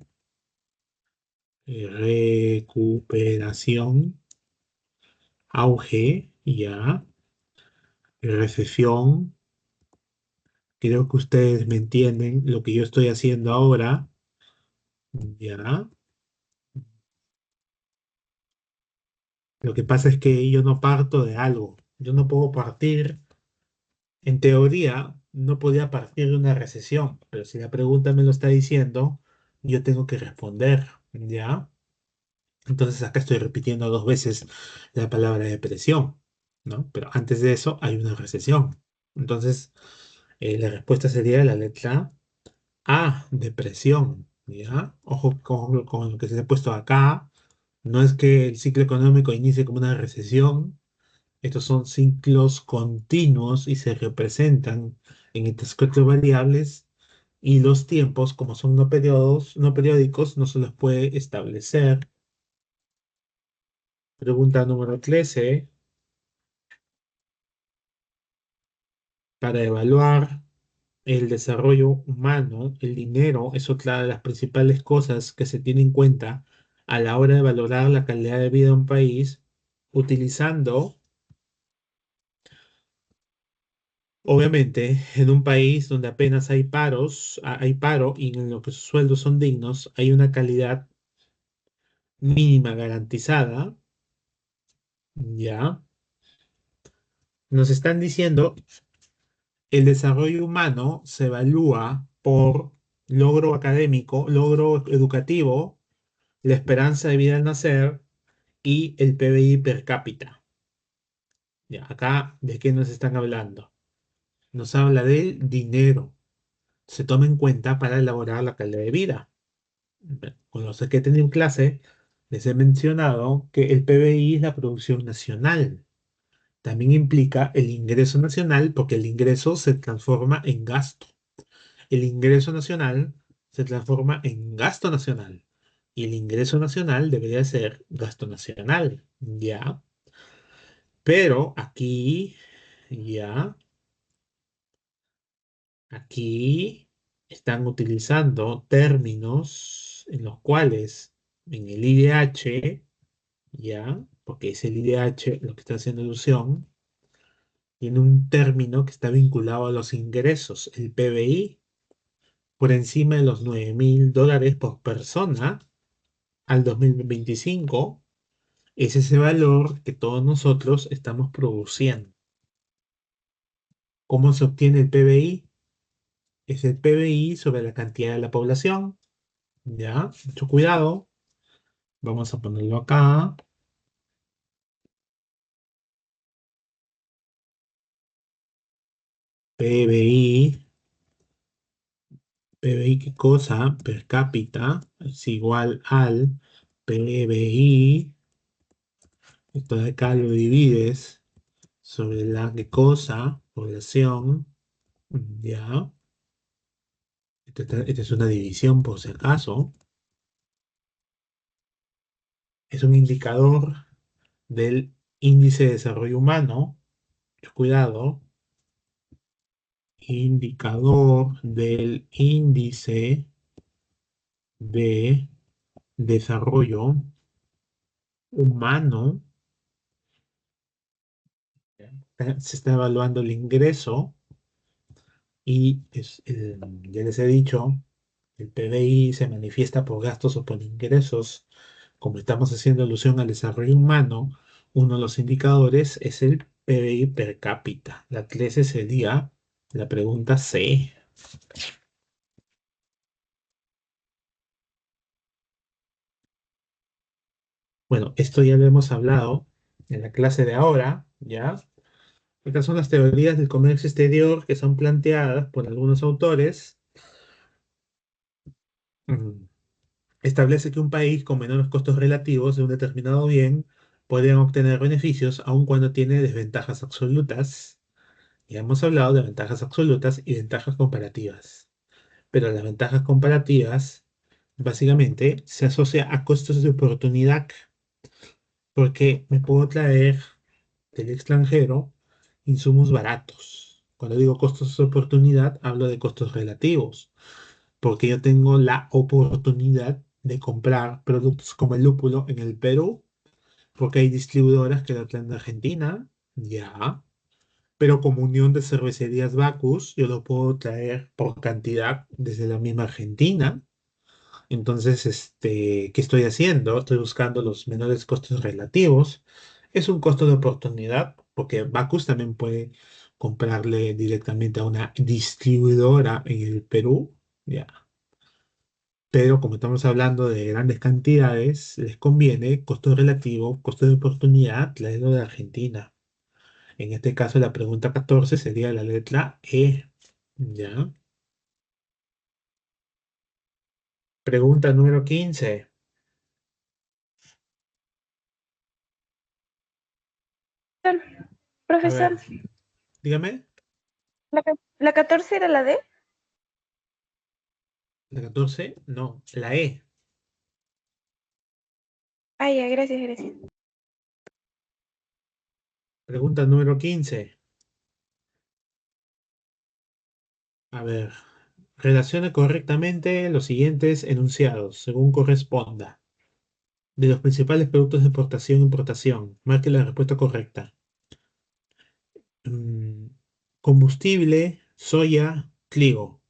Speaker 1: Recuperación, auge, ¿ya? Recesión. Creo que ustedes me entienden lo que yo estoy haciendo ahora. Ya. Lo que pasa es que yo no parto de algo. Yo no puedo partir, en teoría, no podía partir de una recesión, pero si la pregunta me lo está diciendo, yo tengo que responder. ¿Ya? Entonces acá estoy repitiendo dos veces la palabra depresión, ¿no? Pero antes de eso hay una recesión. Entonces, la respuesta sería la letra A, depresión, ¿ya? Ojo con lo que se ha puesto acá. No es que el ciclo económico inicie como una recesión. Estos son ciclos continuos y se representan en estas cuatro variables y los tiempos, como son no periódicos, no se los puede establecer. Pregunta número 13. Para evaluar el desarrollo humano, el dinero es otra de las principales cosas que se tiene en cuenta a la hora de valorar la calidad de vida de un país, utilizando, obviamente, en un país donde apenas hay hay paro y en lo que sus sueldos son dignos, hay una calidad mínima garantizada, ¿ya? Nos están diciendo, el desarrollo humano se evalúa por logro académico, logro educativo, la esperanza de vida al nacer y el PBI per cápita. Ya, acá, ¿de qué nos están hablando? Nos habla del dinero. Se toma en cuenta para elaborar la calidad de vida. Con los que he tenido en clase, les he mencionado que el PBI es la producción nacional. También implica el ingreso nacional porque el ingreso se transforma en gasto. El ingreso nacional se transforma en gasto nacional. Y el ingreso nacional debería ser gasto nacional. ¿Ya? Pero ya, aquí están utilizando términos en los cuales en el IDH, ya, porque es el IDH lo que está haciendo alusión, tiene un término que está vinculado a los ingresos, el PBI, por encima de los $9.000 por persona al 2025, es ese valor que todos nosotros estamos produciendo. ¿Cómo se obtiene el PBI? Es el PBI sobre la cantidad de la población. Ya, mucho cuidado. Vamos a ponerlo acá. PBI. PBI, ¿qué cosa? Per cápita es igual al PBI. Esto de acá lo divides sobre la qué cosa, población. Ya. Esta es una división por si acaso. Es un indicador del índice de desarrollo humano. Mucho cuidado. Indicador del índice de desarrollo humano Se está evaluando el ingreso y ya les he dicho, el PBI se manifiesta por gastos o por ingresos. Como estamos haciendo alusión al desarrollo humano, uno de los indicadores es el PBI per cápita. La 13 sería la pregunta C. Bueno, esto ya lo hemos hablado en la clase de ahora, ¿ya? Estas son las teorías del comercio exterior que son planteadas por algunos autores. Mm, Establece que un país con menores costos relativos de un determinado bien puede obtener beneficios aun cuando tiene desventajas absolutas. Ya hemos hablado de ventajas absolutas y ventajas comparativas. Pero las ventajas comparativas básicamente se asocia a costos de oportunidad porque me puedo traer del extranjero insumos baratos. Cuando digo costos de oportunidad, hablo de costos relativos, porque yo tengo la oportunidad de comprar productos como el lúpulo en el Perú, porque hay distribuidoras que lo traen de Argentina, ya, pero como Unión de Cervecerías Bacus, yo lo puedo traer por cantidad desde la misma Argentina. Entonces, ¿qué estoy haciendo? Estoy buscando los menores costos relativos. Es un costo de oportunidad, porque Bacus también puede comprarle directamente a una distribuidora en el Perú, ya. Pero como estamos hablando de grandes cantidades, les conviene costo relativo, costo de oportunidad, traerlo de Argentina. En este caso, la pregunta 14 sería la letra E, ¿ya? Pregunta número 15. A
Speaker 2: Profesor,
Speaker 1: ver, dígame.
Speaker 2: la 14 era la D.
Speaker 1: La 14, no, la E.
Speaker 2: Ah, ya, gracias, gracias.
Speaker 1: Pregunta número 15. A ver, relacione correctamente los siguientes enunciados, según corresponda. De los principales productos de exportación e importación, marque la respuesta correcta. Mm, Combustible, soya, trigo.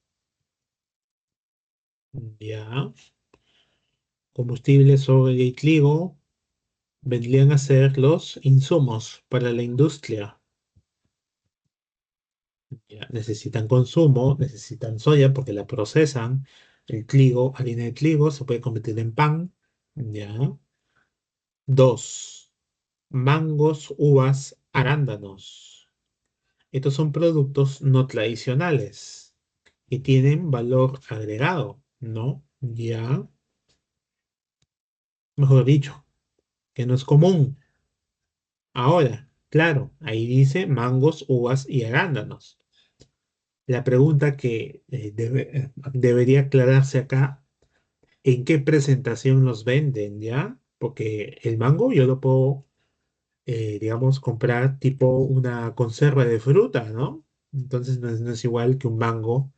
Speaker 1: Ya. Combustible, soya y trigo vendrían a ser los insumos para la industria. Ya, necesitan consumo, necesitan soya porque la procesan. El trigo, harina de trigo, se puede convertir en pan. Ya. Dos, mangos, uvas, arándanos. Estos son productos no tradicionales y tienen valor agregado, ¿no? Ya, mejor dicho, que no es común. Ahora, claro, ahí dice mangos, uvas y arándanos. La pregunta que debería aclararse acá, ¿en qué presentación los venden, ya? Porque el mango yo lo puedo digamos, comprar tipo una conserva de fruta, ¿no? Entonces no es igual que un mango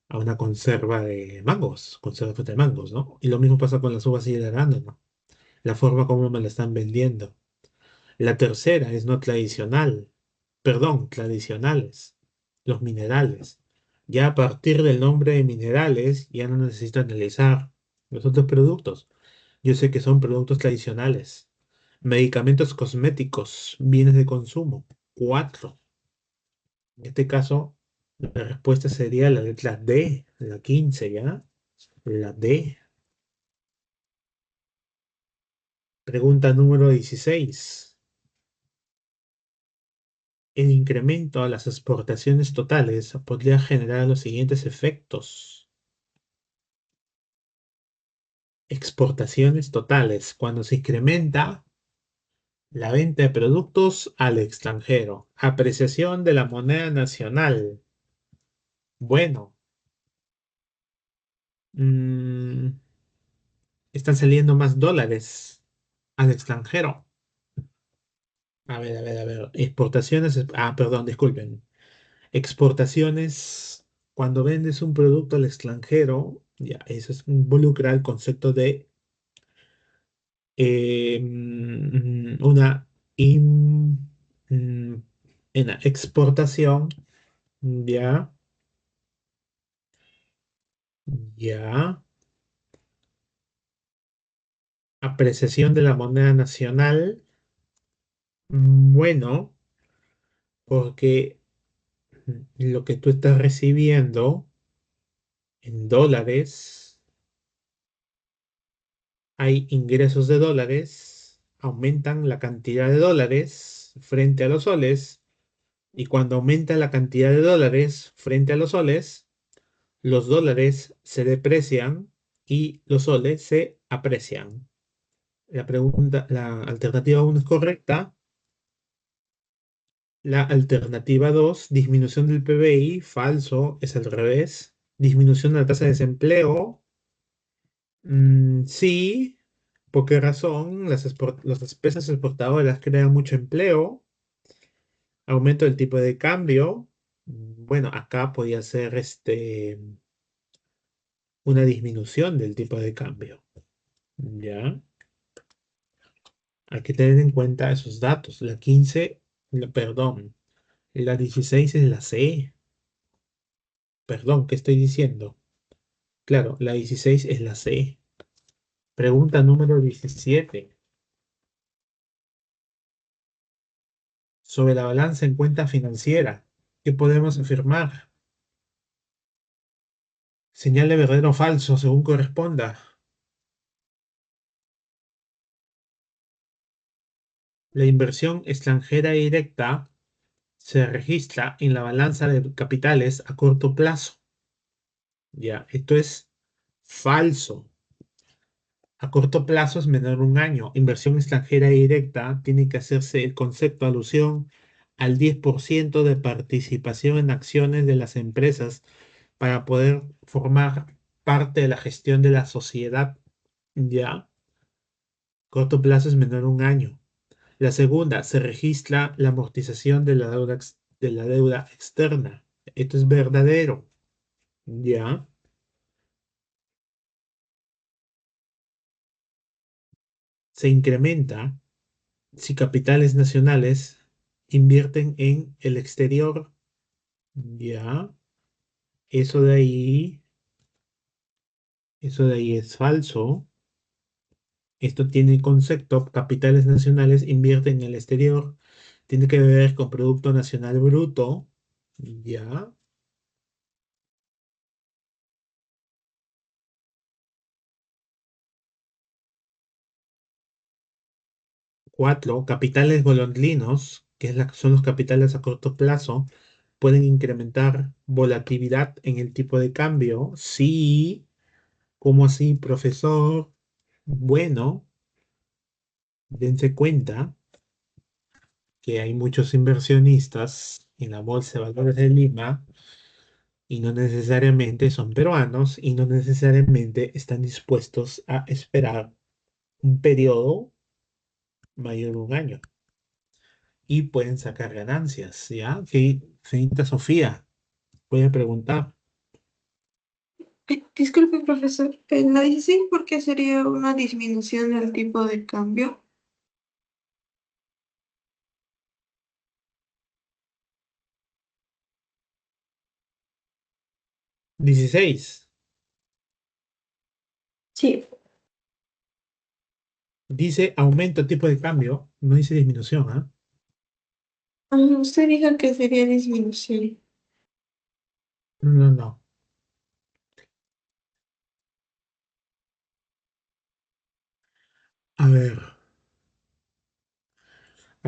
Speaker 1: a una conserva de mangos, conserva de fruta de mangos, ¿no? Y lo mismo pasa con las uvas y el arándano, la forma como me la están vendiendo. La tercera es no tradicional, perdón, tradicionales, los minerales. Ya a partir del nombre de minerales, ya no necesito analizar los otros productos. Yo sé que son productos tradicionales. Medicamentos cosméticos, bienes de consumo. Cuatro. En este caso, la respuesta sería la letra D, la 15, ¿ya? La D. Pregunta número 16. El incremento a las exportaciones totales podría generar los siguientes efectos. Exportaciones totales. Cuando se incrementa la venta de productos al extranjero. Apreciación de la moneda nacional. Bueno, mm, están saliendo más dólares al extranjero. A ver, a ver, a ver. Exportaciones. Perdón, disculpen. Exportaciones. Cuando vendes un producto al extranjero, ya, involucra el concepto de una En la exportación, ya, ya. Apreciación de la moneda nacional, bueno, porque lo que tú estás recibiendo en dólares, hay ingresos de dólares, aumentan la cantidad de dólares frente a los soles, y cuando aumenta la cantidad de dólares frente a los dólares se deprecian y los soles se aprecian. La alternativa 1 es correcta. La alternativa 2, disminución del PBI, falso, es al revés. Disminución de la tasa de desempleo, sí. ¿Por qué razón? Las empresas exportadoras crean mucho empleo. Aumento del tipo de cambio. Bueno, acá podía ser una disminución del tipo de cambio. ¿Ya? Hay que tener en cuenta esos datos. La 15, perdón, la 16 es la C. Perdón, ¿qué estoy diciendo? Claro, la 16 es la C. Pregunta número 17. Sobre la balanza en cuenta financiera, ¿qué podemos afirmar? Señale verdadero o falso según corresponda. La inversión extranjera directa se registra en la balanza de capitales a corto plazo. Ya, esto es falso. A corto plazo es menor a un año. Inversión extranjera directa tiene que hacerse el concepto alusión al 10% de participación en acciones de las empresas para poder formar parte de la gestión de la sociedad. Ya, corto plazo es menor a un año. La segunda, se registra la amortización de la deuda, de la deuda externa. Esto es verdadero. Ya, se incrementa si capitales nacionales invierten en el exterior. Ya, eso de ahí, eso de ahí es falso. Esto tiene concepto, capitales nacionales invierten en el exterior, tiene que ver con Producto Nacional Bruto, ya. Cuatro, capitales golondrinos, son los capitales a corto plazo, pueden incrementar volatilidad en el tipo de cambio. Sí, ¿cómo así, profesor? Bueno, dense cuenta que hay muchos inversionistas en la Bolsa de Valores de Lima y no necesariamente son peruanos y no necesariamente están dispuestos a esperar un periodo mayor de un año y pueden sacar ganancias, ¿ya? Que señorita Sofía puede preguntar.
Speaker 5: Disculpe, profesor. En la 16, ¿por qué sería una disminución del tipo de cambio?
Speaker 1: 16.
Speaker 5: Sí.
Speaker 1: Dice aumento de tipo de cambio, no dice disminución, ¿ah?
Speaker 5: Usted dijo que sería disminución.
Speaker 1: No, no, no. A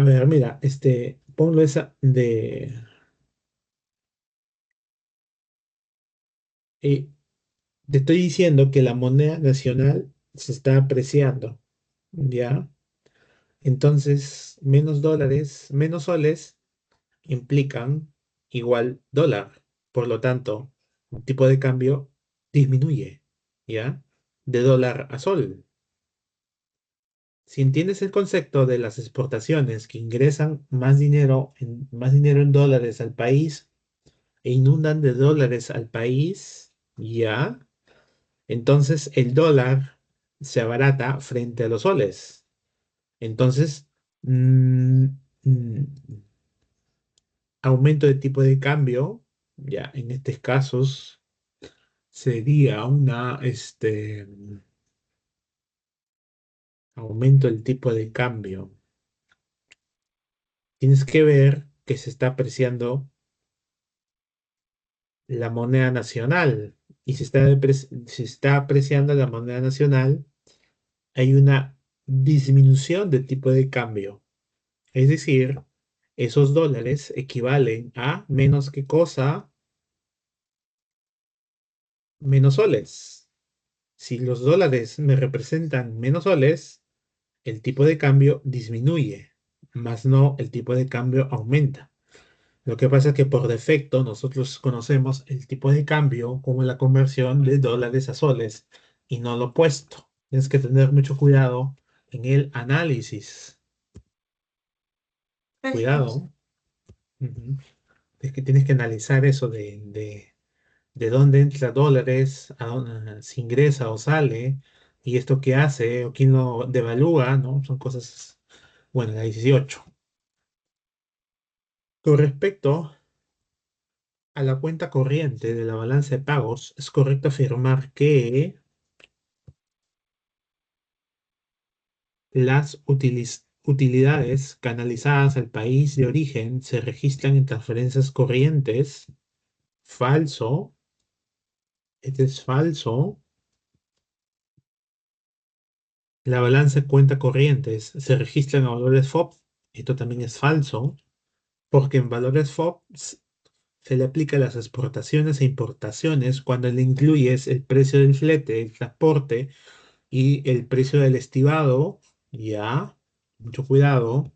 Speaker 1: ver, mira, ponlo esa de... eh, te estoy diciendo que la moneda nacional se está apreciando, ¿ya? Entonces, menos dólares, menos soles implican igual dólar. Por lo tanto, el tipo de cambio disminuye, ¿ya? De dólar a sol. Si entiendes el concepto de las exportaciones que ingresan más dinero en dólares al país e inundan de dólares al país, ¿ya? Entonces el dólar se abarata frente a los soles. Entonces, mm, mm, aumento de tipo de cambio, ya en estos casos sería aumento del tipo de cambio. Tienes que ver que se está apreciando la moneda nacional. Y si está apreciando la moneda nacional, hay una disminución de tipo de cambio. Es decir, esos dólares equivalen a menos que cosa, menos soles. Si los dólares me representan menos soles, el tipo de cambio disminuye, más no el tipo de cambio aumenta. Lo que pasa es que por defecto nosotros conocemos el tipo de cambio como la conversión de dólares a soles y no lo opuesto. Tienes que tener mucho cuidado en el análisis.
Speaker 5: Gracias.
Speaker 1: Cuidado. Ujú. Es que tienes que analizar eso de dónde entra dólares, a dónde se ingresa o sale, y esto qué hace, o quién lo devalúa, ¿no? Son cosas, bueno, la 18. Con respecto a la cuenta corriente de la balanza de pagos, es correcto afirmar que las utilidades canalizadas al país de origen se registran en transferencias corrientes. Falso. Este es falso. La balanza de cuenta corrientes se registra en valores FOB. Esto también es falso, porque en valores FOB se le aplica las exportaciones e importaciones cuando le incluyes el precio del flete, el transporte y el precio del estibado. Ya, mucho cuidado.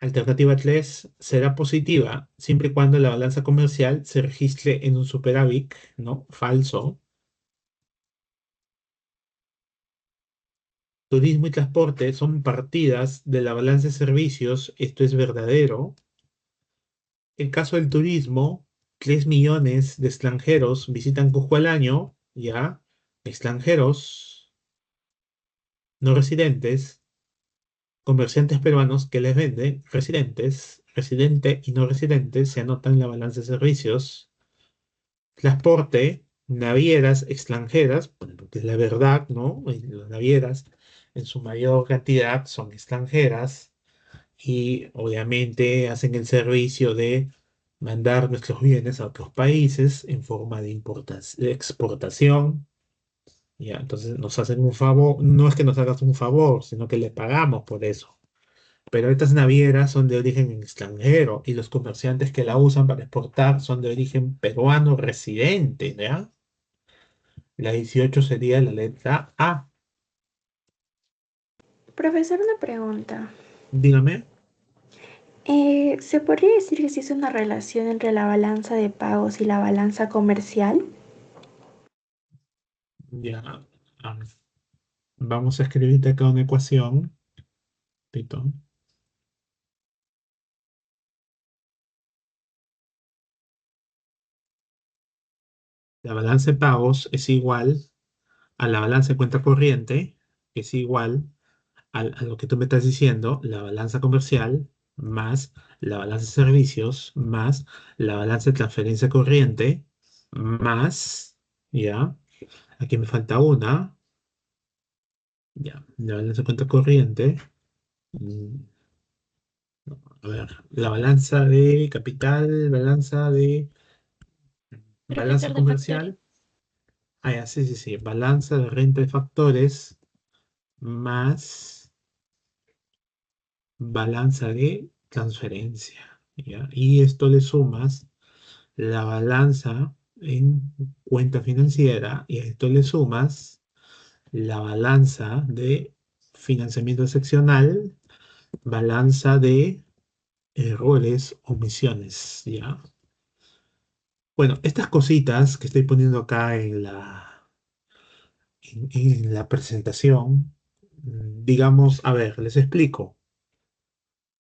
Speaker 1: Alternativa 3 será positiva siempre y cuando la balanza comercial se registre en un superávit, ¿no? Falso. Turismo y transporte son partidas de la balanza de servicios. Esto es verdadero. El caso del turismo, 3 millones de extranjeros visitan Cusco al año, ¿ya? Extranjeros no residentes, comerciantes peruanos que les venden, residentes, residente y no residentes, se anotan en la balanza de servicios. Transporte, navieras extranjeras, bueno, porque es la verdad, ¿no? Y las navieras en su mayor cantidad son extranjeras y obviamente hacen el servicio de mandar nuestros bienes a otros países en forma de exportación. Ya, entonces nos hacen un favor, no es que nos hagas un favor, sino que le pagamos por eso. Pero estas navieras son de origen extranjero y los comerciantes que la usan para exportar son de origen peruano residente, ¿ya? La 18 sería la letra A.
Speaker 2: Profesor, una pregunta.
Speaker 1: Dígame.
Speaker 2: ¿Se podría decir que existe una relación entre la balanza de pagos y la balanza comercial?
Speaker 1: Ya. ah, Vamos a escribirte acá una ecuación. Tito. La balanza de pagos es igual a la balanza de cuenta corriente, que es igual a lo que tú me estás diciendo, la balanza comercial, más la balanza de servicios, más la balanza de transferencia corriente, más, ya, aquí me falta una, ya, la balanza de cuenta corriente, mm, a ver, la balanza de capital, balanza
Speaker 3: Profesor de factores.
Speaker 1: comercial, ya, sí, sí, sí, balanza de renta de factores, más balanza de transferencia, ¿ya? Y esto le sumas la balanza en cuenta financiera y a esto le sumas la balanza de financiamiento seccional, balanza de errores, omisiones, ¿ya? Bueno, estas cositas que estoy poniendo acá en la presentación, digamos, a ver, les explico.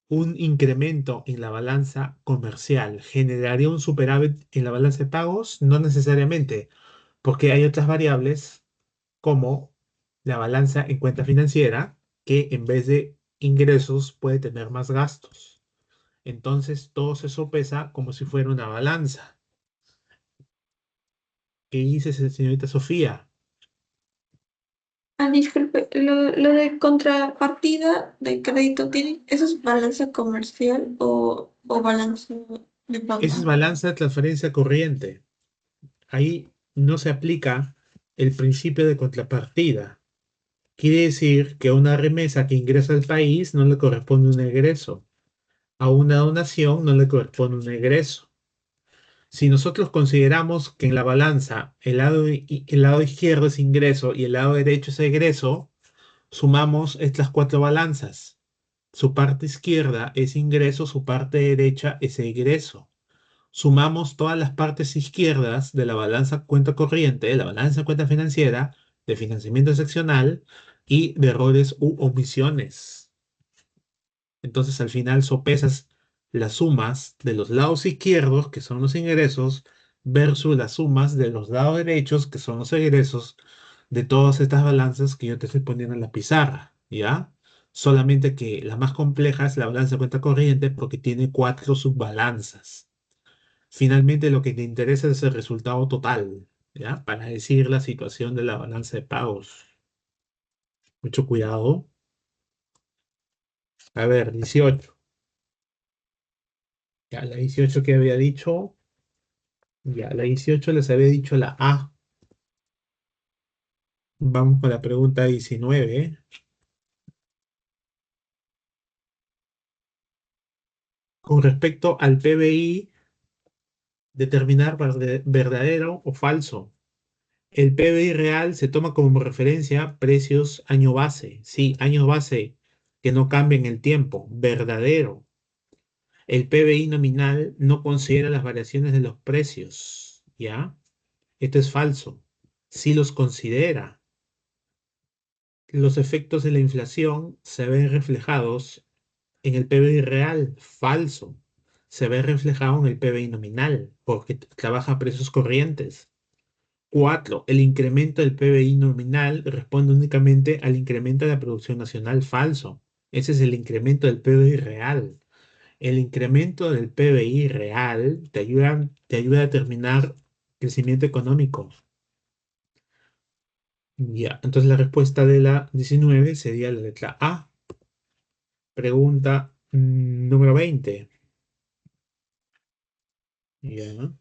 Speaker 1: Un incremento en la balanza comercial generaría un superávit en la balanza de pagos, no necesariamente, porque hay otras variables como la balanza en cuenta financiera que en vez de ingresos puede tener más gastos. Entonces todo se sopesa como si fuera una balanza. ¿Qué dice señorita Sofía?
Speaker 5: Ah, disculpe, lo de contrapartida de crédito, ¿eso es balanza comercial o balanza de
Speaker 1: Esa es
Speaker 5: pago?
Speaker 1: balanza de transferencia corriente. Ahí no se aplica el principio de contrapartida. Quiere decir que a una remesa que ingresa al país no le corresponde un egreso. A una donación no le corresponde un egreso. Si nosotros consideramos que en la balanza el lado izquierdo es ingreso y el lado derecho es egreso, sumamos estas cuatro balanzas. Su parte izquierda es ingreso, su parte derecha es egreso. Sumamos todas las partes izquierdas de la balanza cuenta corriente, de la balanza cuenta financiera, de financiamiento seccional y de errores u omisiones. Entonces al final sopesas las sumas de los lados izquierdos, que son los ingresos, versus las sumas de los lados derechos, que son los egresos, de todas estas balanzas que yo te estoy poniendo en la pizarra, ¿ya? Solamente que la más compleja es la balanza de cuenta corriente porque tiene cuatro subbalanzas. Finalmente lo que te interesa es el resultado total, ¿ya? Para decir la situación de la balanza de pagos. Mucho cuidado. A ver, 18. Ya, la 18 que había dicho. Ya, la 18 les había dicho la A. Vamos con la pregunta 19. Con respecto al PBI, determinar verdadero o falso. El PBI real se toma como referencia precios año base. Sí, año base que no cambia en el tiempo. Verdadero. El PBI nominal no considera las variaciones de los precios. ¿Ya? Esto es falso. Sí los considera. Los efectos de la inflación se ven reflejados en el PBI real, falso. Se ve reflejado en el PBI nominal, porque trabaja a precios corrientes. 4. El incremento del PBI nominal responde únicamente al incremento de la producción nacional, falso. Ese es el incremento del PBI real. El incremento del PBI real te ayuda a determinar crecimiento económico. Ya, entonces la respuesta de la 19 sería la letra A. Pregunta número 20. Ya.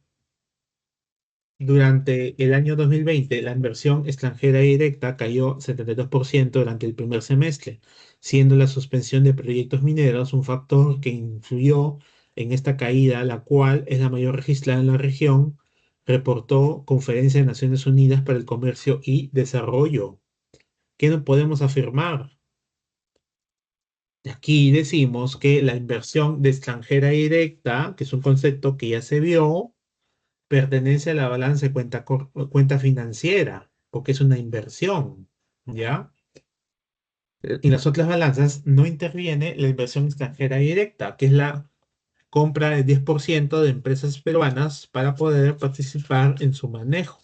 Speaker 1: Durante el año 2020, la inversión extranjera directa cayó 72% durante el primer semestre, siendo la suspensión de proyectos mineros un factor que influyó en esta caída, la cual es la mayor registrada en la región, reportó Conferencia de Naciones Unidas para el Comercio y Desarrollo. ¿Qué no podemos afirmar? Aquí decimos que la inversión de extranjera directa, que es un concepto que ya se vio, pertenece a la balanza de cuenta financiera, porque es una inversión, ¿ya? Y las otras balanzas no interviene la inversión extranjera directa, que es la compra del 10% de empresas peruanas para poder participar en su manejo.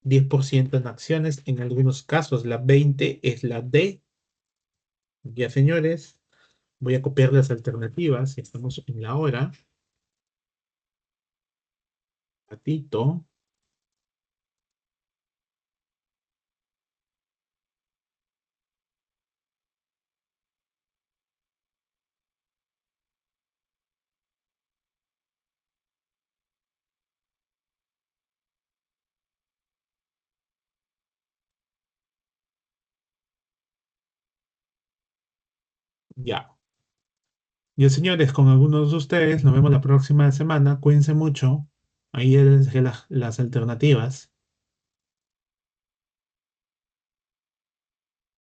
Speaker 1: 10% en acciones, en algunos casos la 20 es la D. Ya, señores, voy a copiar las alternativas, ya estamos en la hora. Ratito. Ya. Y señores, con algunos de ustedes, nos vemos la próxima semana. Cuídense mucho. Ahí les dejé las alternativas.